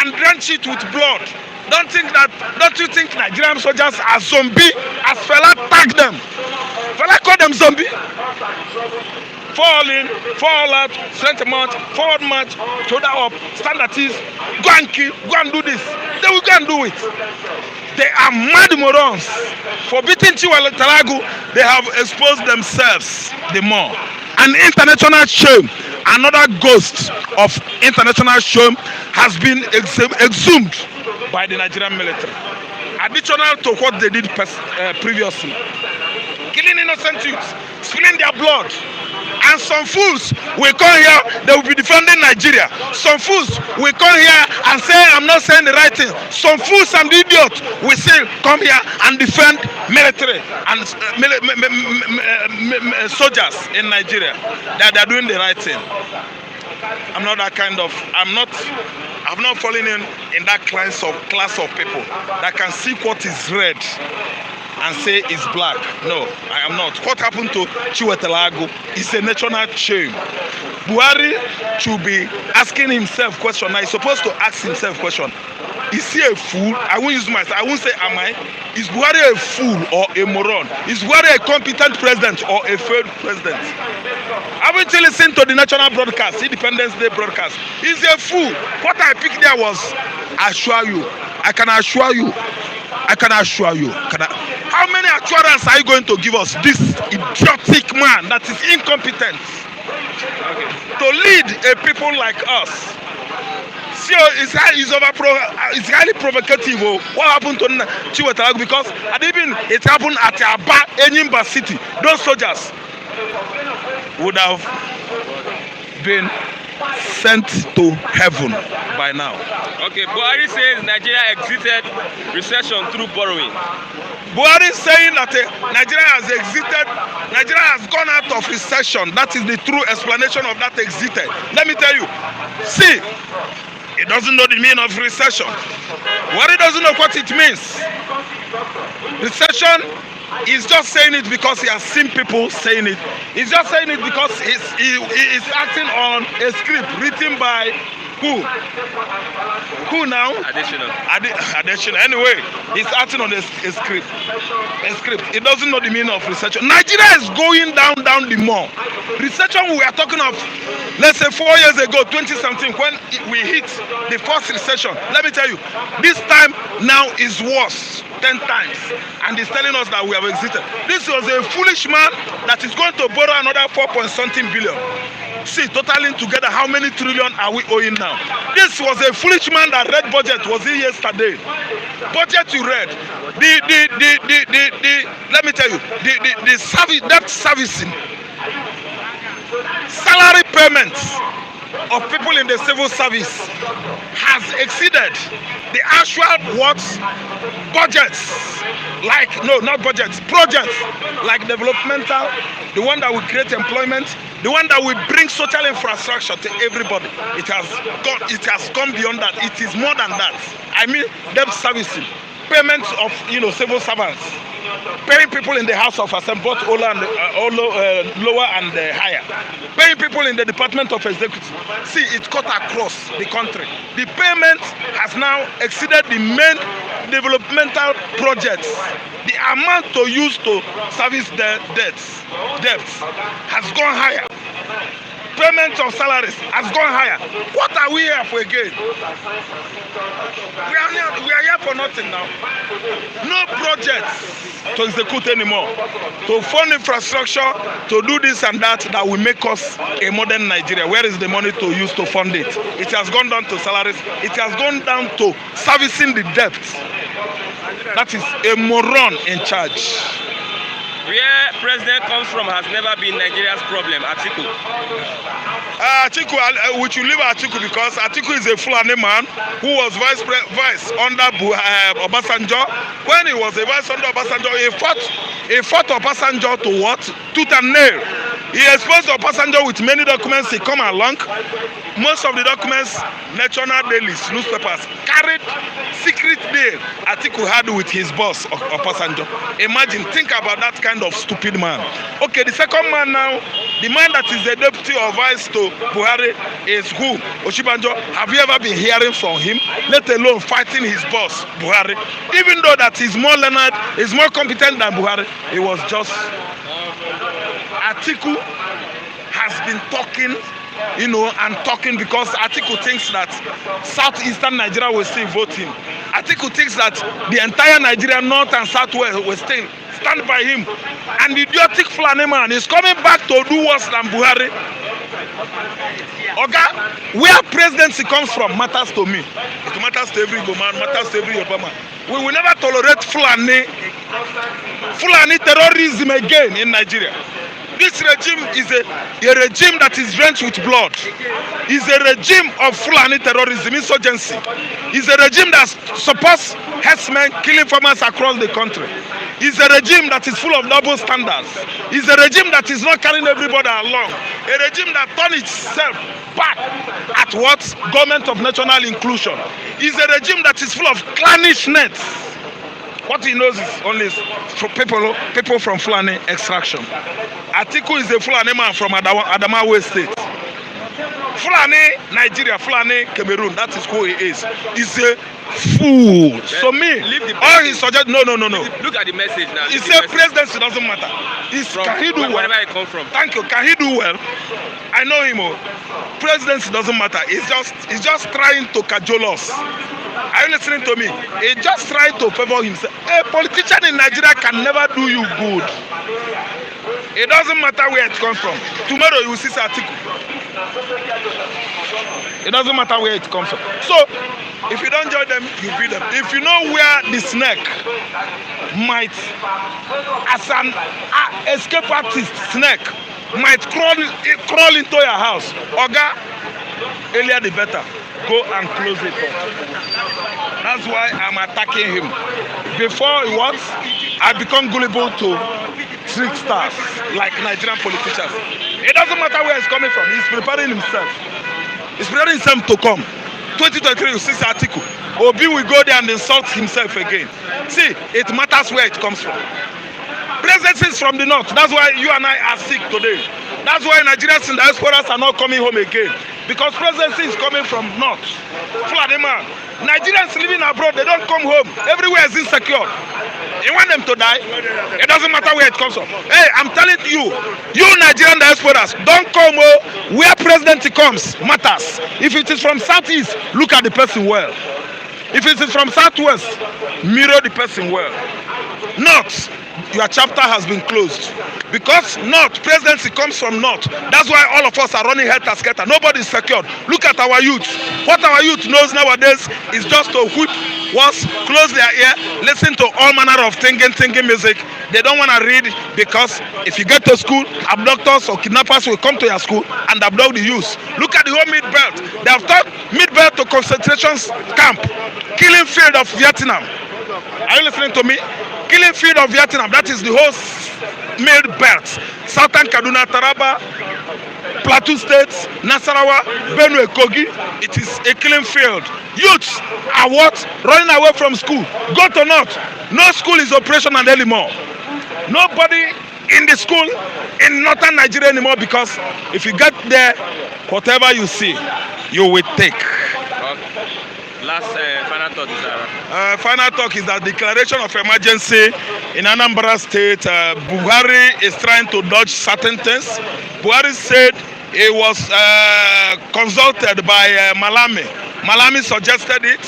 and drench it with blood. Don't you think Nigerian soldiers are zombie? As Fela tagged them. Fela called them zombie. Fall in, fall out, strength amount, forward march, shoulder up, stand at ease, go and kill, go and do this. They will go and do it. They are mad morons. For beating Chiwetelagu, they have exposed themselves the more. An international shame, another ghost of international shame has been exhumed by the Nigerian military. Additional to what they did previously. Killing innocent youths, spilling their blood. And some fools will come here, they will be defending Nigeria. Some fools will come here and say, I'm not saying the right thing. Some fools and idiots will still come here and defend military and soldiers in Nigeria. That they are doing the right thing. I'm not that kind of, I've not fallen in that class of people that can see what is red and say it's black. No, I am not. What happened to Chiwetelagu is a national shame. Buhari should be asking himself question. Now he's supposed to ask himself question. is he a fool? I won't use myself. I won't say am I. Is Buhari a fool or a moron? Is Buhari a competent president or a failed president? Haven't you listened to the national broadcast, Independence Day broadcast? He's a fool. What I picked there was, I assure you, I can assure you, I can assure you. How many assurance are you going to give us? This idiotic man that is incompetent to lead a people like us. So it's highly provocative. What happened to Chiwetalagu? Because it happened at Aba, Enyimba City. Those soldiers would have been sent to heaven by now. Okay, Buhari says Nigeria exited recession through borrowing. Buhari is saying that Nigeria has gone out of recession. That is the true explanation of that exited. Let me tell you, see, he doesn't know the meaning of recession. Buhari doesn't know what it means. Recession, he's just saying it because he has seen people saying it. He's just saying it because he is acting on a script written by who? Who now? Additional. Additional. Anyway, he's acting on a script. He doesn't know the meaning of recession. Nigeria is going down the more. Recession we are talking of, let's say 4 years ago, 2017, when we hit the first recession. Let me tell you, this time now is worse 10 times, and he's telling us that we have exited. This was a foolish man that is going to borrow another 4.something billion. See, totaling together, how many trillion are we owing now? This was a foolish man that read budget. Was it yesterday? Budget you read. Let me tell you, the service, debt servicing, salary payments of people in the civil service has exceeded the actual budgets, like, no, not budgets, projects like developmental, the one that will create employment, the one that will bring social infrastructure to everybody. It has gone beyond that. It is more than that. I mean, debt servicing, payments of civil servants, paying people in the House of Assembly, both lower and higher, paying people in the Department of Executive. See, it's cut across the country. The payment has now exceeded the main developmental projects. The amount to use to service the debts has gone higher. Payment of salaries has gone higher. What are we here for again? We are here for nothing now. No projects to execute anymore, to fund infrastructure, to do this and that will make us a modern Nigeria. Where is the money to use to fund it? It has gone down to salaries. It has gone down to servicing the debt. That is a moron in charge. Where president comes from has never been Nigeria's problem. Atiku. Atiku, we should leave Atiku because Atiku is a Fulani man who was vice under Obasanjo. When he was a vice under Obasanjo, he fought Obasanjo to what? Tooth and nail. He exposed Obasanjo with many documents. He come along. Most of the documents, national dailies, newspapers, carried secret deal Atiku had with his boss, Obasanjo. Imagine, think about that kind of stupid man. Okay, the second man now, the man that is the deputy or vice to Buhari is who? Oshibanjo. Have you ever been hearing from him? Let alone fighting his boss, Buhari. Even though that he's more learned, he's more competent than Buhari, he was just... Atiku has been talking, and talking because Atiku thinks that southeastern Nigeria will still vote him. Atiku thinks that the entire Nigeria, north and southwest, will still stand by him. And the idiotic Fulani man is coming back to do worse than Buhari. Okay, where presidency comes from matters to me. It matters to every Igbo man, matters to every Obama. We will never tolerate Fulani terrorism again in Nigeria. This regime is a regime that is drenched with blood. It's a regime of Fulani terrorism, insurgency. It's a regime that supports herdsmen killing farmers across the country. It's a regime that is full of double standards. It's a regime that is not carrying everybody along. A regime that turns itself back at what? Government of national inclusion. It's a regime that is full of clannishness. What he knows is only people from Fulani extraction. Atiku is a Fulani man from Adamawa State. Fulani Nigeria, Fulani Cameroon, that is who he is. He's a fool. So me, all he suggests, no. Look at the message now. He said presidency doesn't matter. Can he do well? Wherever it comes from. Thank you. Can he do well? I know him. Presidency doesn't matter. He's just trying to cajole us. Are you listening to me? He's just trying to favor himself. A politician in Nigeria can never do you good. It doesn't matter where it comes from. Tomorrow you will see this article. It doesn't matter where it comes from. So, if you don't join them, you beat them. If you know where the snake might, as an escape artist snake, might crawl into your house, Oga, earlier the better. Go and close it up. That's why I'm attacking him. Before he was, I become gullible to tricksters like Nigerian politicians. It doesn't matter where he's coming from. He's preparing himself. He's preparing himself to come. 2023, you see this article. Obi will go there and insult himself again. See, it matters where it comes from. Presidency is from the north. That's why you and I are sick today. That's why Nigerians and diasporas are not coming home again. Because presidency is coming from north. Fladima. Nigerians living abroad, they don't come home. Everywhere is insecure. You want them to die? It doesn't matter where it comes from. Hey, I'm telling you, you Nigerian diasporas, don't come where presidency comes matters. If it is from southeast, look at the person well. If it is from southwest, mirror the person well. North, your chapter has been closed. Because north, presidency comes from north. That's why all of us are running helter-skelter. Nobody is secured. Look at our youth. What our youth knows nowadays is just to whip once, close their ear, listen to all manner of thinking music. They don't want to read because if you get to school, abductors or kidnappers will come to your school and abduct the youth. Look at the whole mid-belt. They have turned mid-belt to concentration camp, killing field of Vietnam. Are you listening to me? Killing field of Vietnam. That is the whole mid-belt. Southern Kaduna, Taraba, Plateau States, Nasarawa, Benue, Kogi. It is a killing field. Youths are what? Running away from school. Go to north. No school is operational anymore. Nobody in the school in northern Nigeria anymore because if you get there, whatever you see, you will take. Last final thought is final talk is that declaration of emergency in Anambra State. Buhari is trying to dodge certain things. Buhari said he was consulted by Malami. Malami suggested it.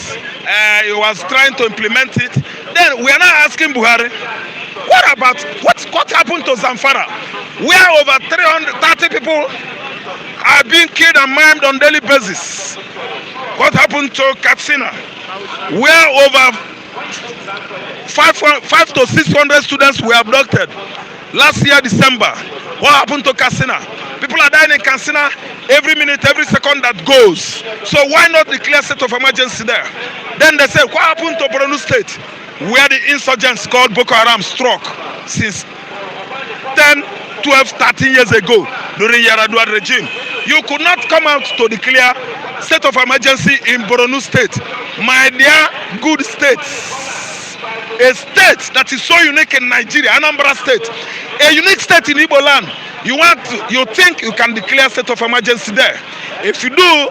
He was trying to implement it. Then we are now asking Buhari, what happened to Zamfara, where over 330 people are being killed and maimed on daily basis? What happened to Katsina, where over 500 to 600 students were abducted last year December? What happened to Katsina? People are dying in Katsina every minute, every second that goes. So why not declare state of emergency there? Then they say, what happened to Borno State, where the insurgents called Boko Haram struck since 10, 12, 13 years ago during Yaradua regime? You could not come out to declare state of emergency in Borno State, my dear good states. A state that is so unique in Nigeria, Anambra State, a unique state in Igbo land. You think you can declare state of emergency there? If you do,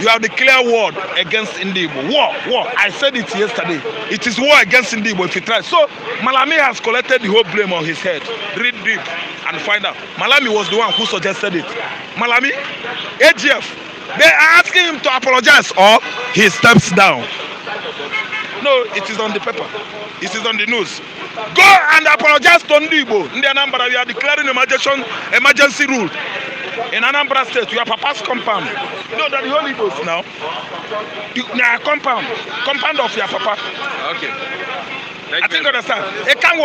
you have declared war against Igbo. War. I said it yesterday. It is war against Igbo if you try. So Malami has collected the whole blame on his head. Read deep and find out. Malami was the one who suggested it. Malami, AGF, they are asking him to apologize or he steps down. No, it is on the paper. It is on the news. Go and apologize to Ndibo. In the Anambra, we are declaring emergency rule. In Anambra State, you are Papa's compound. You know that the whole Igbos now. You are compound of your Papa. Okay. I think you understand. It can't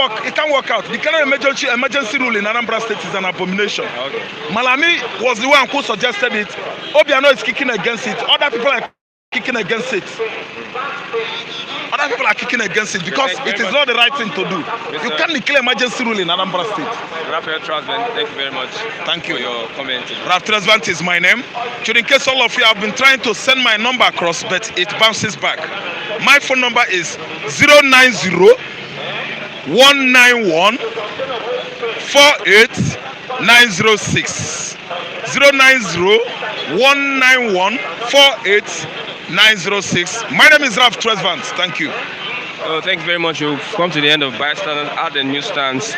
work out. Declaring emergency rule in Anambra State is an abomination. Okay. Malami was the one who suggested it. Obiano is kicking against it. Other people are kicking against it. Other people are kicking against it because it is not the right thing to do. You can't declare emergency rule in Anambra State. Raphael Trasvant, thank you very much. Thank you for your comment. Raphael Trasvant is my name. In case all of you have been trying to send my number across, but it bounces back. My phone number is 090-191-48906. 090 191 48906. My name is Ralph Tresvant. Thank you. Oh, thank you very much. You've come to the end of Bystanders at the newsstands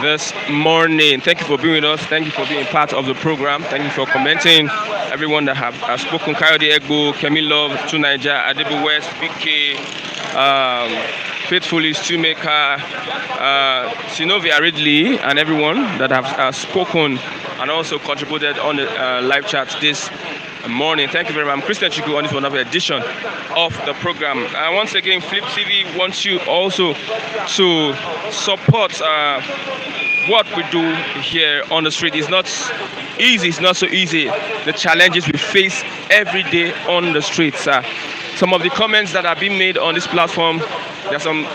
this morning. Thank you for being with us. Thank you for being part of the program. Thank you for commenting. Everyone that have spoken, Kayode Egbo, Kemi Love, Tunaija, Adebu West, BK, Faithfully, Stumaker, Sinovia Ridley, and everyone that have spoken and also contributed on the live chat this morning. Thank you very much. I'm Christian Chiku on this another edition of the program. Once again, Flip TV wants you also to support what we do here on the street. It's not easy. It's not so easy. The challenges we face every day on the streets. Some of the comments that are being made on this platform, there are some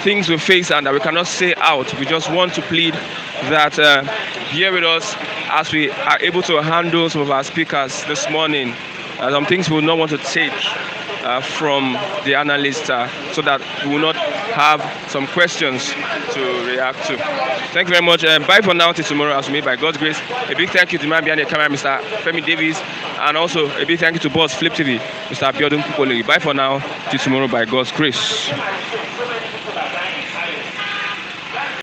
things we face and that we cannot say out. We just want to plead that bear with us as we are able to handle some of our speakers this morning. Some things we will not want to take from the analysts so that we will not have some questions to react to. Thank you very much. Bye for now till tomorrow as we meet by God's grace. A big thank you to the man behind the camera, Mr. Femi Davis, and also a big thank you to Boss Flip TV, Mr. Abiodun Kupoli. Bye for now till tomorrow by God's grace.